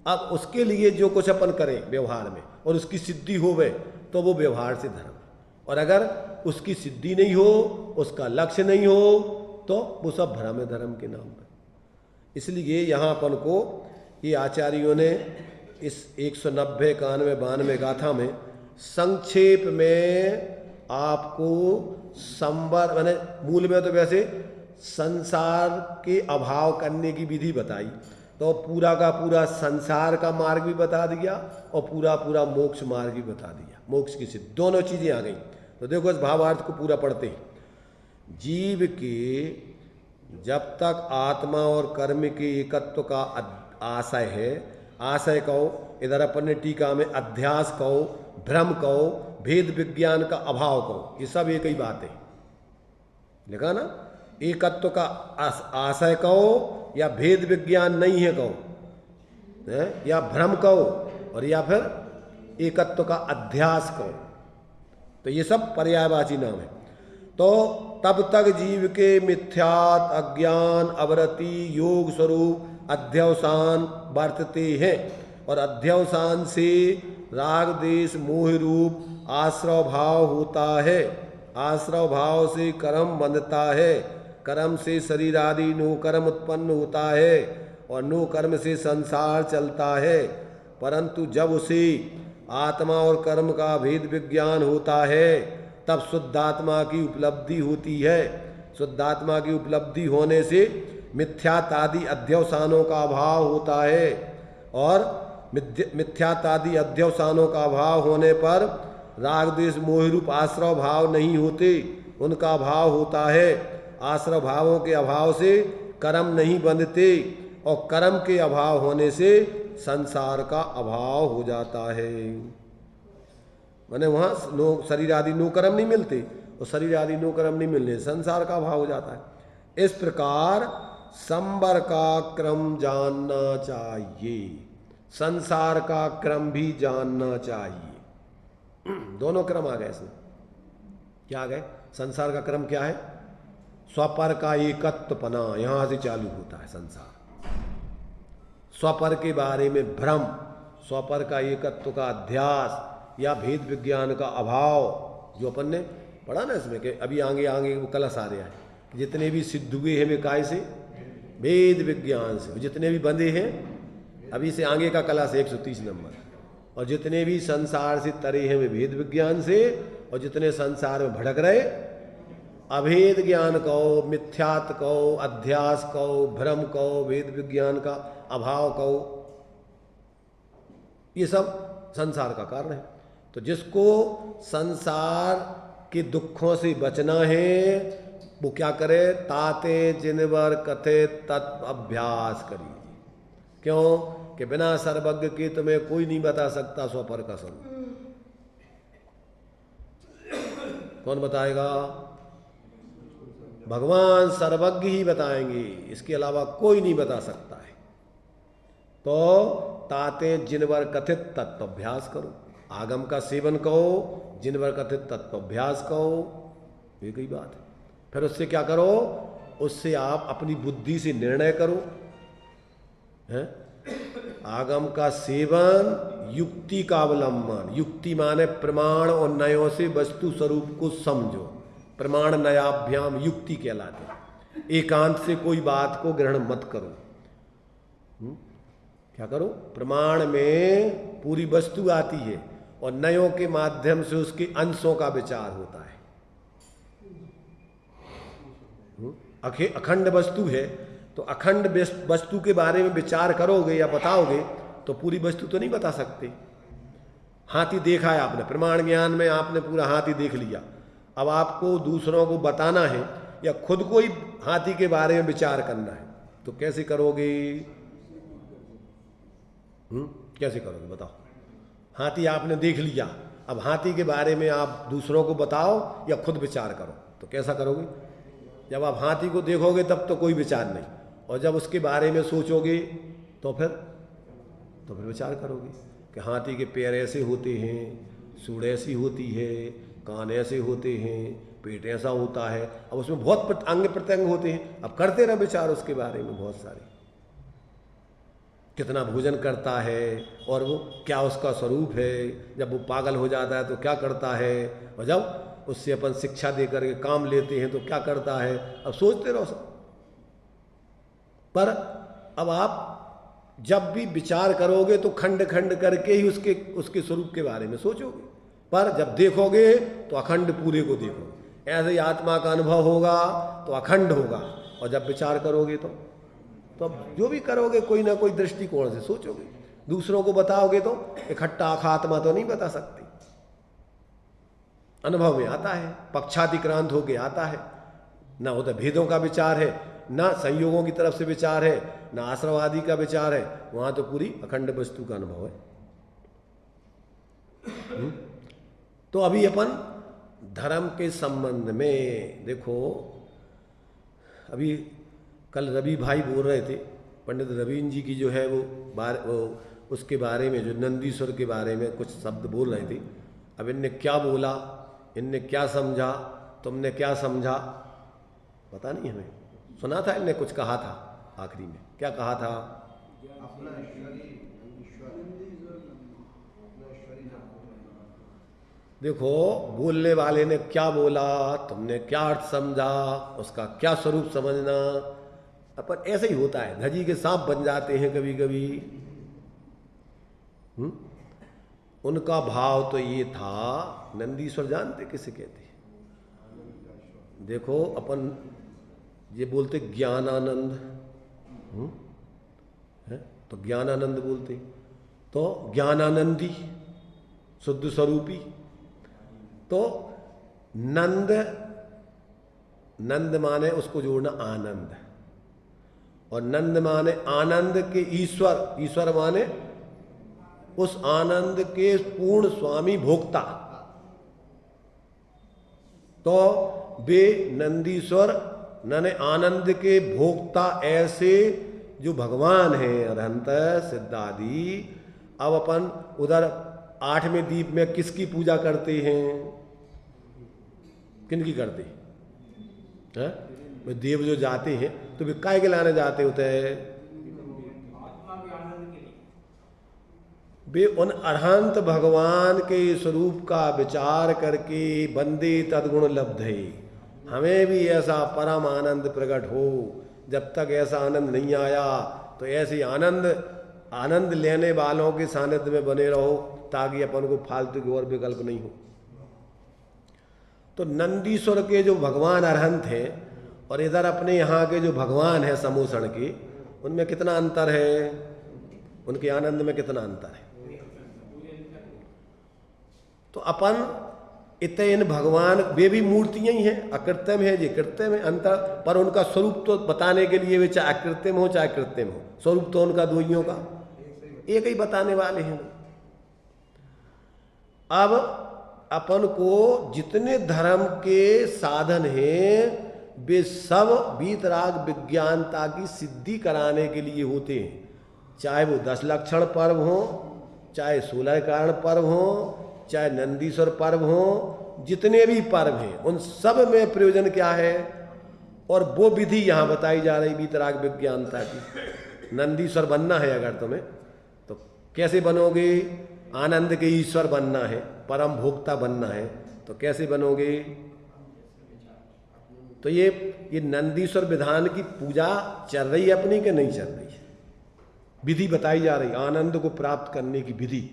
अब उसके लिए जो कुछ अपन करें व्यवहार में और उसकी सिद्धि होवे तो वो व्यवहार से धर्म, और अगर उसकी सिद्धि नहीं हो, उसका लक्ष्य नहीं हो, तो वो सब भ्रम है धर्म के नाम पर। इसलिए यहाँ अपन को ये आचार्यों ने इस 190, 91, 92 गाथा में संक्षेप में आपको संवर माने मूल में तो वैसे संसार के अभाव करने की विधि बताई, तो पूरा का पूरा संसार का मार्ग भी बता दिया और पूरा पूरा मोक्ष मार्ग भी बता दिया। मोक्ष की सिद्ध दोनों चीज़ें आ गई। तो देखो इस भावार्थ को पूरा पढ़ते हैं। जीव के जब तक आत्मा और कर्म के एकत्व का आशय है, आशय कहो, इधर अपन ने टीका में अध्यास कहो, भ्रम कहो, भेद विज्ञान का अभाव कहो, ये सब एक ही बात है। लिखा ना, एकत्व का आशय कहो या भेद विज्ञान नहीं है कहो, या भ्रम कहो, और या फिर एकत्व का अध्यास कहो, तो ये सब पर्यायवाची नाम है। तो तब तक जीव के मिथ्यात अज्ञान अवरति योग स्वरूप अध्यवसान बरतते हैं, और अध्यवसान से राग देश मोह रूप आश्रव भाव होता है। आश्रव भाव से कर्म बंधता है, कर्म से शरीर आदि नो कर्म उत्पन्न होता है, और नो कर्म से संसार चलता है। परंतु जब उसे आत्मा और कर्म का भेद विज्ञान होता है, तब शुद्धात्मा की उपलब्धि होती है। शुद्धात्मा की उपलब्धि होने से मिथ्यातादि अध्यवसानों का अभाव होता है, और मिथ्यातादि अध्यवसानों का अभाव होने पर राग द्वेष मोह रूप आश्रव भाव नहीं होते, उनका अभाव होता है। आश्रव भावों के अभाव से कर्म नहीं बंधते, और कर्म के अभाव होने से संसार का अभाव हो जाता है। माने वहाँ शरीर आदि नो कर्म नहीं मिलते, और शरीर आदि नो कर्म नहीं मिलने संसार का अभाव हो जाता है। इस प्रकार संबर का क्रम जानना चाहिए, संसार का क्रम भी जानना चाहिए। दोनों क्रम आ गए इसमें। क्या आ गए? संसार का क्रम क्या है? स्वपर का एकत्वपना, यहां से चालू होता है संसार। स्वपर के बारे में भ्रम, स्वपर का एकत्व का अध्यास या भेद विज्ञान का अभाव, जो अपन ने पढ़ा ना इसमें कि अभी आगे आगे वो कलश आ रहा है कि जितने भी सिद्ध हुए हैं वे काय से? भेद विज्ञान से। जितने भी बंधे हैं, अभी से आगे का कलश 130 नंबर, और जितने भी संसार से तरे हैं वे भेद विज्ञान से, और जितने संसार में भटक रहे अभेद ज्ञान कहो, मिथ्यात कहो, अध्यास कहो, भ्रम कहो, भेद विज्ञान का अभाव कहो, ये सब संसार का कारण है। तो जिसको संसार के दुखों से बचना है वो क्या करे, ताते जिनवर कथे तत्व अभ्यास करिए। क्यों कि बिना सर्वज्ञ के तुम्हें कोई नहीं बता सकता स्वपर का स्वरूप। कौन बताएगा? भगवान सर्वज्ञ ही बताएंगे, इसके अलावा कोई नहीं बता सकता है। तो ताते जिनवर कथित तत्वाभ्यास करो, आगम का सेवन करो, जिनवर कथित तत्वाभ्यास करो, ये कई बात है। फिर उससे क्या करो, उससे आप अपनी बुद्धि से निर्णय करो, है? आगम का सेवन, युक्ति का अवलंबन। युक्ति माने प्रमाण और नयों से वस्तु स्वरूप को समझो। प्रमाण नयाभ्याम युक्ति कहलाते। एकांत से कोई बात को ग्रहण मत करो। क्या करो? प्रमाण में पूरी वस्तु आती है और नयों के माध्यम से उसके अंशों का विचार होता है। अखंड वस्तु है तो अखंड वस्तु के बारे में विचार करोगे या बताओगे तो पूरी वस्तु तो नहीं बता सकते। हाथी देखा है आपने, प्रमाण ज्ञान में आपने पूरा हाथी देख लिया। अब आपको दूसरों को बताना है या खुद को ही हाथी के बारे में विचार करना है, तो कैसे करोगे? कैसे करोगे बताओ? हाथी आपने देख लिया, अब हाथी के बारे में आप दूसरों को बताओ या खुद विचार करो, तो कैसा करोगे? जब आप हाथी को देखोगे तब तो कोई विचार नहीं, और जब उसके बारे में सोचोगे तो फिर विचार करोगे कि हाथी के पैर ऐसे होते हैं, सूंड ऐसी होती है, कान ऐसे होते हैं, पेट ऐसा होता है। अब उसमें बहुत अंग प्रत्यंग होते हैं, अब करते रहो विचार उसके बारे में बहुत सारे। कितना भोजन करता है और वो क्या उसका स्वरूप है, जब वो पागल हो जाता है तो क्या करता है, और जब उससे अपन शिक्षा दे करके काम लेते हैं तो क्या करता है। अब सोचते रहो सब। पर अब आप जब भी विचार करोगे तो खंड खंड करके ही उसके स्वरूप के बारे में सोचोगे, पर जब देखोगे तो अखंड पूरे को देखोगे। ऐसे ही आत्मा का अनुभव होगा तो अखंड होगा, और जब विचार करोगे तो जो भी करोगे कोई ना कोई दृष्टिकोण से सोचोगे। दूसरों को बताओगे तो इकट्ठा आत्मा तो नहीं बता सकती, अनुभव में आता है, पक्षातिक्रांत होके आता है। ना होता भेदों का विचार है, ना संयोगों की तरफ से विचार है, ना आश्रवादी का विचार है, वहां तो पूरी अखंड वस्तु का अनुभव है। तो अभी अपन धर्म के संबंध में देखो, अभी कल रवि भाई बोल रहे थे, पंडित रवीन जी की जो है वो उसके बारे में, जो नंदीश्वर के बारे में कुछ शब्द बोल रहे थे। अब इनने क्या बोला, इनने क्या समझा, तुमने क्या समझा, पता नहीं हमें। सुना था इनने कुछ कहा था, आखिरी में क्या कहा था? देखो बोलने वाले ने क्या बोला, तुमने क्या अर्थ समझा, उसका क्या स्वरूप समझना। अपन ऐसे ही होता है, धजी के सांप बन जाते हैं कभी कभी। उनका भाव तो ये था, नंदीश्वर जानते किसे कहते हैं? देखो अपन ये बोलते ज्ञानानंद है, तो ज्ञानानंद बोलते, तो ज्ञानानंदी शुद्ध स्वरूपी। तो नंद माने उसको जोड़ना आनंद, और नंद माने आनंद के ईश्वर माने उस आनंद के पूर्ण स्वामी भोक्ता। तो वे नंदीश्वर नने आनंद के भोक्ता ऐसे जो भगवान हैं अरहंत सिद्धादि। अब अपन उधर 8वें दीप में किसकी पूजा करते हैं? किनकी करते हैं? देव जो जाते हैं तो वे काय के लाने जाते होते हैं? वे उन अरहंत भगवान के स्वरूप का विचार करके बंदे तद्गुण लब्ध है। हमें भी ऐसा परम आनंद प्रकट हो। जब तक ऐसा आनंद नहीं आया तो ऐसे आनंद लेने वालों के सानिध्य में बने रहो, ताकि अपन को फालतू की और विकल्प नहीं हो। तो नंदीश्वर के जो भगवान अरहंत हैं और इधर अपने यहाँ के जो भगवान हैं समूषण के, उनमें कितना अंतर है? उनके आनंद में कितना अंतर है? तो अपन इन भगवान वे भी मूर्तियां ही हैं, अकृत्रिम है, ये कृत्रिम है, अंतर, पर उनका स्वरूप तो बताने के लिए वे चाहे अकृत्रिम हो चाहे कृत्रिम हो, स्वरूप तो उनका दोइयों का एक ही बताने वाले हैं। अब अपन को जितने धर्म के साधन हैं वे सब वीतराग विज्ञानता की सिद्धि कराने के लिए होते हैं, चाहे वो 10 लक्षण पर्व हो, चाहे 16 कारण पर्व हो, चाहे नंदीश्वर पर्व हो, जितने भी पर्व हैं उन सब में प्रयोजन क्या है, और वो विधि यहाँ बताई जा रही वीतराग विज्ञानता की। नंदीश्वर बनना है अगर तुम्हें तो कैसे बनोगे, आनंद के ईश्वर बनना है, परम भोक्ता बनना है, तो कैसे बनोगे, तो ये नंदीश्वर विधान की पूजा चल रही है अपनी के नहीं चल रही है, विधि बताई जा रही, आनंद को प्राप्त करने की विधि।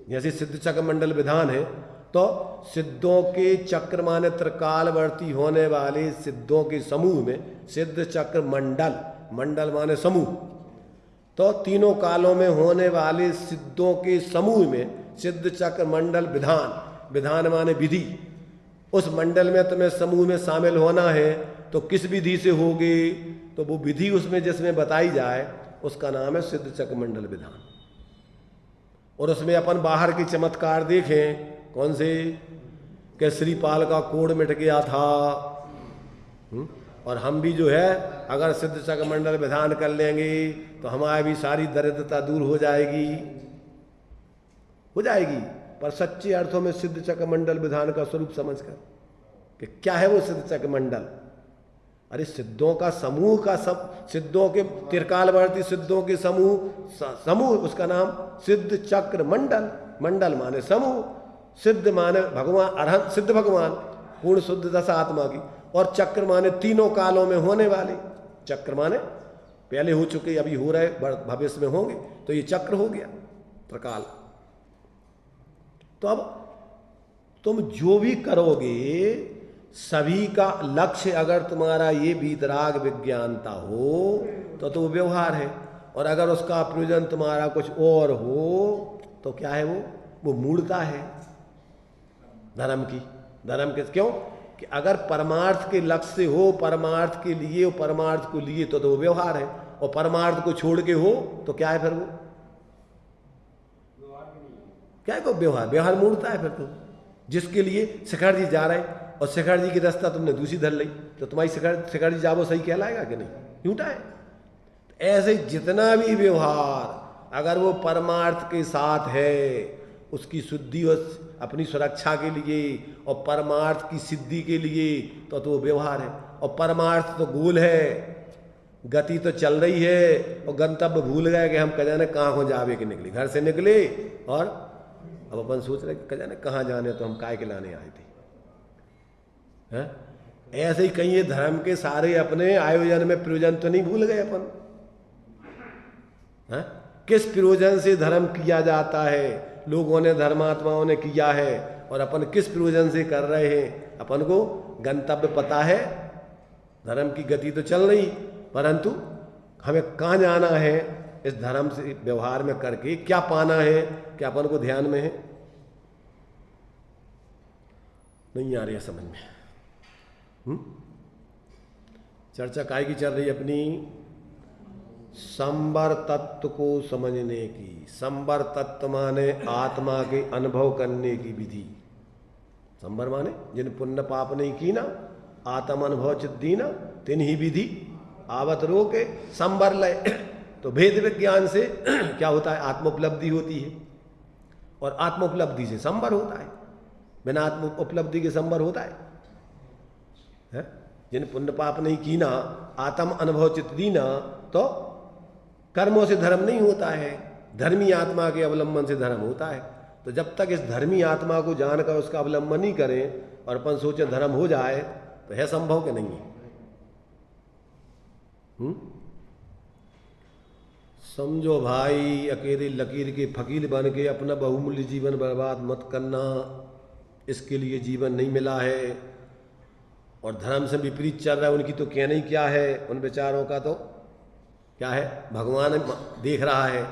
जैसे सिद्ध चक्र मंडल विधान है तो सिद्धों के चक्र माने त्रिकालवर्ती होने वाले सिद्धों के समूह में सिद्ध चक्र मंडल, मंडल माने समूह, तो तीनों कालों में होने वाले सिद्धों के समूह में सिद्ध चक्र मंडल विधान, विधान माने विधि, उस मंडल में तुम्हें समूह में शामिल होना है तो किस विधि से होगी, तो वो विधि उसमें जिसमें बताई जाए उसका नाम है सिद्ध चक्र मंडल विधान। और उसमें अपन बाहर के चमत्कार देखें, कौन से, कि श्रीपाल का कोढ़ मिट गया था, और हम भी जो है अगर सिद्ध चक्र मंडल विधान कर लेंगे तो हमारी भी सारी दरिद्रता दूर हो जाएगी, हो जाएगी। पर सच्चे अर्थों में सिद्ध चक्र मंडल विधान का स्वरूप समझकर कि क्या है वो सिद्ध चक्र मंडल, अरे सिद्धों का समूह का सब, सिद्धों के त्रिकालवर्ती सिद्धों के समूह, उसका नाम सिद्ध चक्र मंडल, मंडल माने समूह, सिद्ध माने भगवान, अरहंत सिद्ध भगवान, पूर्ण शुद्ध दशा आत्मा की, और चक्र माने तीनों कालों में होने वाले, चक्र माने पहले हो चुके, अभी हो रहे, भविष्य में होंगे, तो ये चक्र हो गया त्रिकाल। तो अब तुम जो भी करोगे सभी का लक्ष्य अगर तुम्हारा ये वीतराग विज्ञानता हो तो वो व्यवहार है, और अगर उसका प्रयोजन तुम्हारा कुछ और हो तो क्या है वो मूढ़ता है धर्म की। धर्म के क्यों कि अगर परमार्थ के लक्ष्य से हो, परमार्थ के लिए, परमार्थ को लिए तो वो व्यवहार है, और परमार्थ को छोड़ के हो तो क्या है फिर वो, क्या है को व्यवहार, व्यवहार मूढ़ता है फिर तो। जिसके लिए शिखर जी जा रहे हैं और शिखर जी की रास्ता तुमने दूसरी धर ली तो तुम्हारी शिखर जी जाबो सही कहलाएगा कि नहीं, झूठा है। तो ऐसे जितना भी व्यवहार अगर वो परमार्थ के साथ है, उसकी शुद्धि और अपनी सुरक्षा के लिए और परमार्थ की सिद्धि के लिए तो वो व्यवहार है। और परमार्थ तो गोल है, गति तो चल रही है, और गंतव्य भूल गए कि हम कजाने कहाँ को जावे के निकले, घर से निकले और अब अपन सोच रहे कि जाने कहाँ जाने, तो हम काय के लाने आए थे। है? ऐसे ही कहीं ये धर्म के सारे अपने आयोजन में प्रयोजन तो नहीं भूल गए अपन। है? किस प्रयोजन से धर्म किया जाता है, लोगों ने, धर्मात्माओं ने किया है, और अपन किस प्रयोजन से कर रहे हैं। अपन को गंतव्य पता है, धर्म की गति तो चल रही, परंतु हमें कहाँ जाना है, इस धर्म से व्यवहार में करके क्या पाना है, क्या अपन को ध्यान में है, नहीं आ रही है समझ में। चर्चा काय की चल रही अपनी, संबर तत्व को समझने की। संबर तत्व माने आत्मा के अनुभव करने की विधि। संबर माने जिन पुण्य पाप नहीं की ना, आत्म अनुभव चित दीना, तिन ही विधि आवत रोके संबर लय। तो भेद विज्ञान से क्या होता है, आत्मोपलब्धि होती है, और आत्मोपलब्धि से संबर होता है। बिना आत्म उपलब्धि के संबर होता है? जिन पुण्य पाप नहीं की ना, आत्म अनुभव चित दीना, तो कर्मों से धर्म नहीं होता है, धर्मी आत्मा के अवलंबन से धर्म होता है। तो जब तक इस धर्मी आत्मा को जानकर उसका अवलंबन नहीं करें और अपन सोचे धर्म हो जाए, तो है संभव कि नहीं है? समझो भाई, अकेले लकीर के फकीर बन के अपना बहुमूल्य जीवन बर्बाद मत करना। इसके लिए जीवन नहीं मिला है, और धर्म से विपरीत चल रहा है उनकी तो कहना ही क्या है, उन विचारों का तो क्या है, भगवान देख रहा है।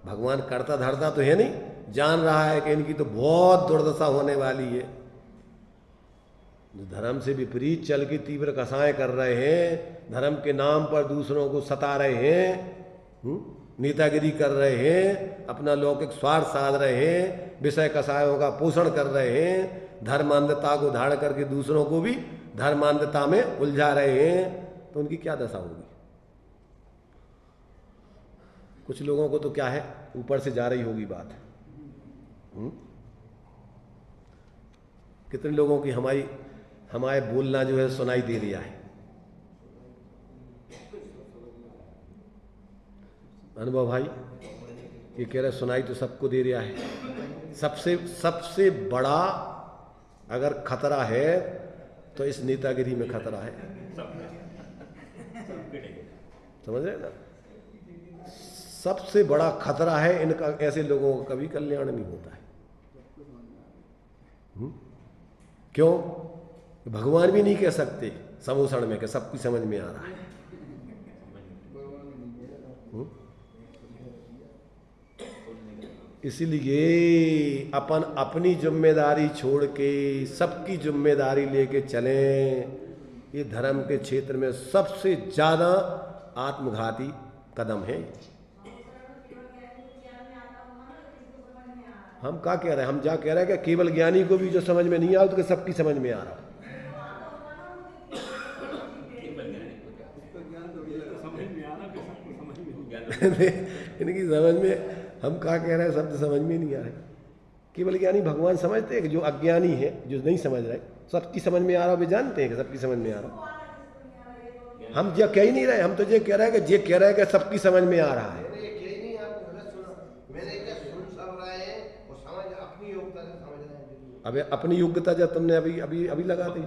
भगवान करता धरता तो है नहीं, जान रहा है कि इनकी तो बहुत दुर्दशा होने वाली है, जो धर्म से विपरीत चल के तीव्र कसाएं कर रहे हैं, धर्म के नाम पर दूसरों को सता रहे हैं, नेतागिरी कर रहे हैं, अपना लौकिक स्वार्थ साध रहे हैं, विषय कसायों का पोषण कर रहे हैं, धर्मांधता को धारण करके दूसरों को भी धर्मांधता में उलझा रहे हैं, तो उनकी क्या दशा होगी। कुछ लोगों को तो क्या है, ऊपर से जा रही होगी बात। कितने लोगों की हमारे बोलना जो है सुनाई दे रहा है। अनुभव भाई ये कह रहे सुनाई तो सबको दे रहा है। सबसे बड़ा अगर खतरा है तो इस नेतागिरी में खतरा है, समझ रहे ना। सबसे बड़ा खतरा है इनका, ऐसे लोगों का कभी कल्याण नहीं होता है। क्यों? भगवान भी नहीं कह सकते समोषण में कि सबकी समझ में आ रहा है। इसलिए अपन अपनी जिम्मेदारी छोड़ के सबकी जिम्मेदारी लेके चलें। ये धर्म के क्षेत्र में सबसे ज्यादा आत्मघाती कदम है। हम क्या कह रहे हैं, हम जा कह रहे हैं कि केवल ज्ञानी को भी जो समझ में नहीं आ तो सबकी समझ में आ रहा। इनकी समझ में, हम क्या कह रहे हैं, शब्द समझ में नहीं आ रहे। केवल ज्ञानी भगवान समझते हैं कि जो अज्ञानी है, जो नहीं समझ रहे, सबकी समझ में आ रहा, वे जानते हैं कि सबकी समझ में आ रहा। हम ये कह ही नहीं रहे, हम तो ये कह रहे हैं कि ये कह रहे हैं कि सबकी समझ में आ रहा है। अबे अपनी योग्यता जब तुमने अभी अभी अभी लगा दी।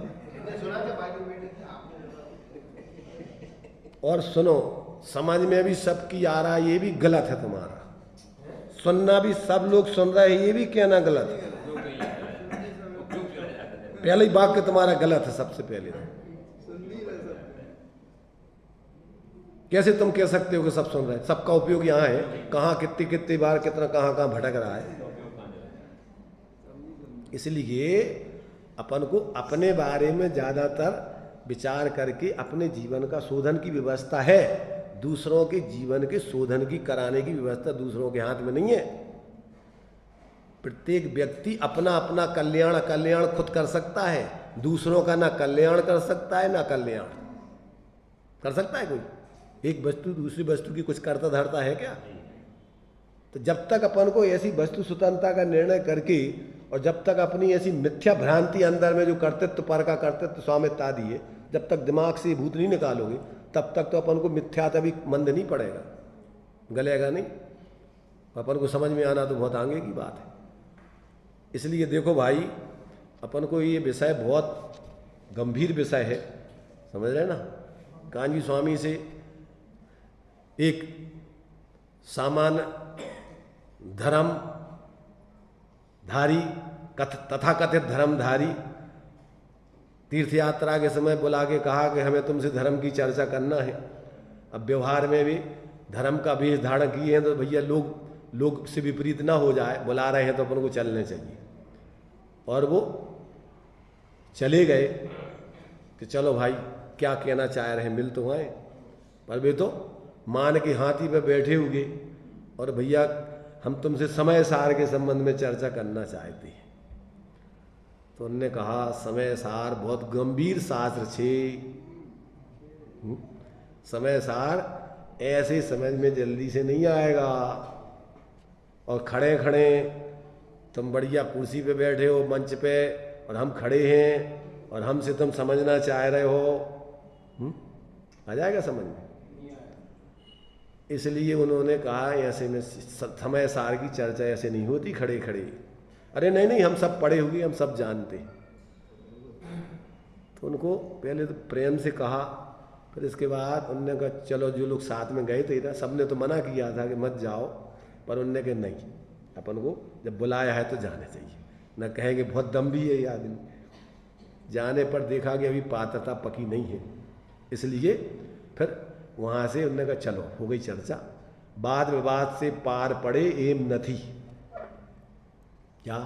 और सुनो, समझ में भी सबकी आ रहा है, ये भी गलत है तुम्हारा। सुनना भी सब लोग सुन रहे हैं, ये भी कहना गलत है। पहले ही वाक्य तुम्हारा गलत है। सबसे पहले कैसे तुम कह सकते हो कि सब सुन रहे हैं? सबका उपयोग यहाँ है, कहाँ कितनी कितनी बार कितना कहाँ भटक रहा है। इसलिए अपन को अपने बारे में ज्यादातर विचार करके अपने जीवन का शोधन की व्यवस्था है। दूसरों के जीवन के शोधन की कराने की व्यवस्था दूसरों के हाथ में नहीं है। प्रत्येक व्यक्ति अपना अपना कल्याण खुद कर सकता है। दूसरों का ना कल्याण कर सकता है ना कल्याण कर सकता है कोई। एक वस्तु दूसरी वस्तु की कुछ करता धरता है क्या? तो जब तक अपन को ऐसी वस्तु स्वतंत्रता का निर्णय करके, और जब तक अपनी ऐसी मिथ्या भ्रांति अंदर में जो कर्तृत्व पर का कर्तृत्व स्वामित्व आदि है, जब तक दिमाग से भूत नहीं निकालोगे, तब तक तो अपन को मिथ्याता भी मंद नहीं पड़ेगा, गलेगा नहीं। अपन को समझ में आना तो बहुत आगे की बात है। इसलिए देखो भाई, अपन को ये विषय बहुत गंभीर विषय है, समझ रहे ना। कांजी स्वामी से एक सामान्य धर्मधारी, तथाकथित धर्मधारी तीर्थ यात्रा के समय बुला के कहा कि हमें तुमसे धर्म की चर्चा करना है। अब व्यवहार में भी धर्म का वेश धारण किए हैं तो भैया लोग से विपरीत ना हो जाए, बुला रहे हैं तो अपन को चलने चाहिए। और वो चले गए कि चलो भाई क्या कहना चाह रहे हैं, मिल तो आए। पर वे तो मान के हाथी पे बैठे हुए, और भैया हम तुमसे समय सार के संबंध में चर्चा करना चाहते हैं। तो उनने कहा समय सार बहुत गंभीर शास्त्र छे। समय सार ऐसे समझ में जल्दी से नहीं आएगा। और खड़े खड़े तुम बढ़िया कुर्सी पे बैठे हो मंच पे, और हम खड़े हैं और हमसे तुम समझना चाह रहे हो, आ जाएगा समझ में? इसलिए उन्होंने कहा ऐसे में समय सार की चर्चा ऐसे नहीं होती खड़े खड़े। अरे नहीं, हम सब पढ़े हुए, हम सब जानते। तो उनको पहले तो प्रेम से कहा, फिर इसके बाद उनने कहा चलो, जो लोग साथ में गए थे ना, सबने तो मना किया था कि मत जाओ, पर उनने कहा नहीं, अपन को जब बुलाया है तो जाने चाहिए। न कहेंगे बहुत दम भी है ये आदमी, जाने पर देखा कि अभी पात्रता पकी नहीं है। इसलिए फिर वहाँ से उनने कहा चलो, हो गई चर्चा। वाद विवाद से पार पड़े एम न थी। क्या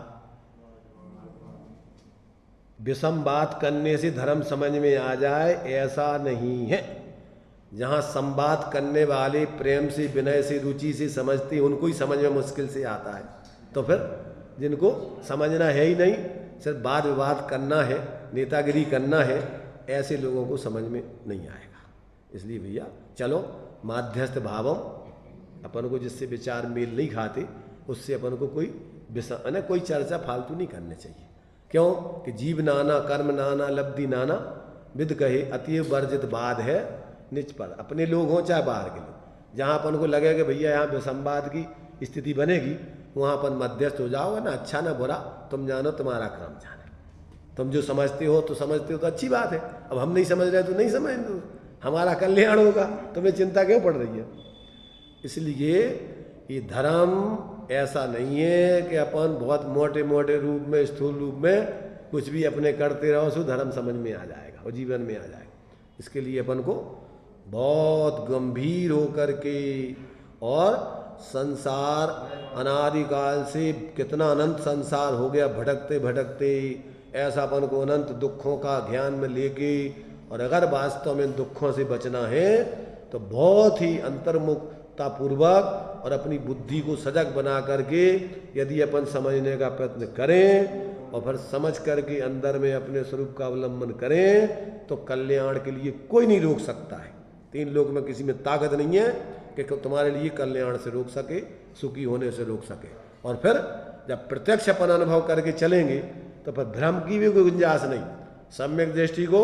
विषम बात करने से धर्म समझ में आ जाए, ऐसा नहीं है। जहाँ संवाद करने वाले प्रेम से, विनय से, रुचि से समझते, उनको ही समझ में मुश्किल से आता है। तो फिर जिनको समझना है ही नहीं, सिर्फ वाद विवाद करना है, नेतागिरी करना है, ऐसे लोगों को समझ में नहीं आएगा। इसलिए भैया चलो माध्यस्थ भावम, अपन को जिससे विचार मेल नहीं खाते उससे अपन को कोई कोई चर्चा फालतू नहीं करनी चाहिए। क्यों कि जीव नाना कर्म नाना लब्धि नाना, विद कहे अतिव वर्जित बाद है निज पर। अपने लोग हों चाहे बाहर के लोग, जहाँ अपन को लगे कि भैया यहाँ विसंवाद की स्थिति बनेगी, वहाँ अपन मध्यस्थ हो जाओ, ना अच्छा ना बुरा, तुम जानो तुम्हारा काम जाने। तुम जो समझते हो तो अच्छी बात है। अब हम नहीं समझ रहे तो नहीं समझ दो, हमारा कल्याण होगा, तुम्हें चिंता क्यों पड़ रही है। इसलिए ये धर्म ऐसा नहीं है कि अपन बहुत मोटे मोटे रूप में, स्थूल रूप में कुछ भी अपने करते रहो सो धर्म समझ में आ जाएगा और जीवन में आ जाएगा। इसके लिए अपन को बहुत गंभीर होकर के, और संसार अनादिकाल से कितना अनंत संसार हो गया भटकते भटकते, ऐसा अपन को अनंत दुखों का ध्यान में लेके, और अगर वास्तव में दुखों से बचना है तो बहुत ही अंतर्मुखता पूर्वक और अपनी बुद्धि को सजग बना करके यदि अपन समझने का प्रयत्न करें और फिर समझ करके अंदर में अपने स्वरूप का अवलंबन करें तो कल्याण के लिए कोई नहीं रोक सकता है। तीन लोक में किसी में ताकत नहीं है कि तुम्हारे लिए कल्याण से रोक सके, सुखी होने से रोक सके। और फिर जब प्रत्यक्ष अपन अनुभव करके चलेंगे तो फिर भ्रम की भी कोई गुंजाइश नहीं। सम्यक दृष्टि को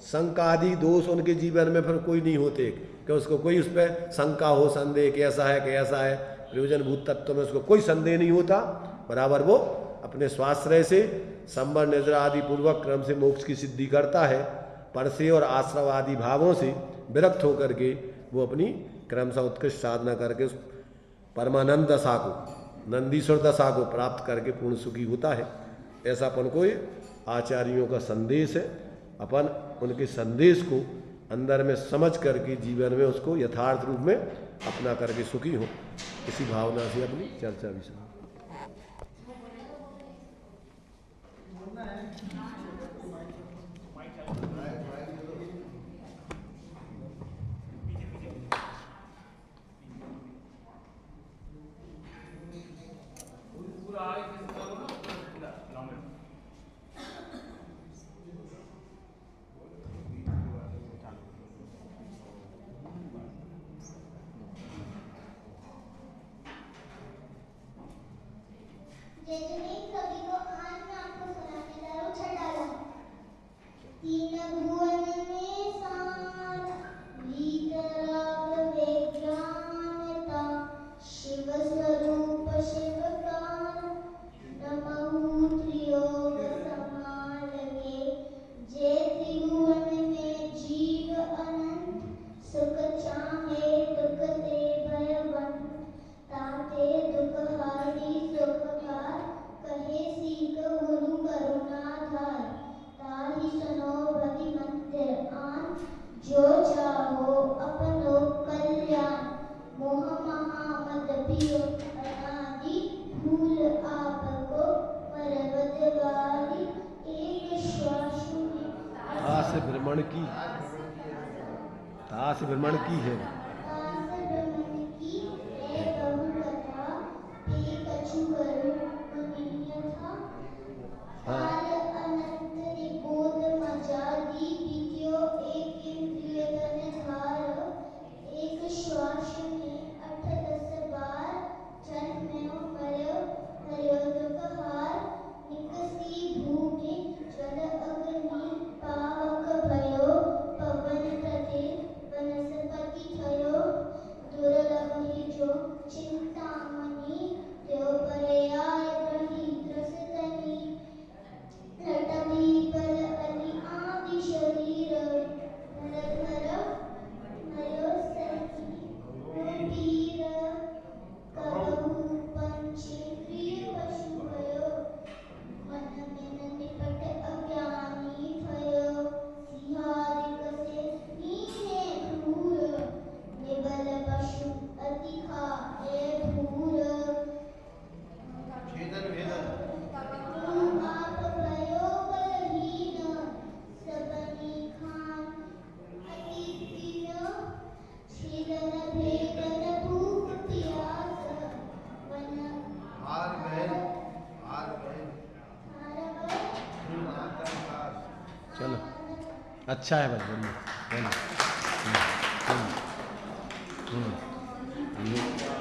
शंका आदि दोष उनके जीवन में फिर कोई नहीं होते कि उसको कोई उस पर शंका हो, संदेह कैसा है कैसा है, प्रयोजनभूत तत्व में उसको कोई संदेह नहीं होता। बराबर वो अपने स्वाश्रय से संवर निद्रा आदि पूर्वक क्रम से मोक्ष की सिद्धि करता है। पर से और आश्रव आदि भावों से विरक्त होकर के वो अपनी क्रम से उत्कृष्ट साधना करके उस परमानंद दशा को, नंदीश्वर दशा को प्राप्त करके पूर्ण सुखी होता है। ऐसा अपन को आचार्यों का संदेश है। अपन उनके संदेश को अंदर में समझ करके जीवन में उसको यथार्थ रूप में अपना करके सुखी हो, इसी भावना से अपनी चर्चा भी सुनो। भ्रमण की है वनस्पति चलो अच्छा है बस बोलिए। चलो। हम्म, हम्म, हम्म,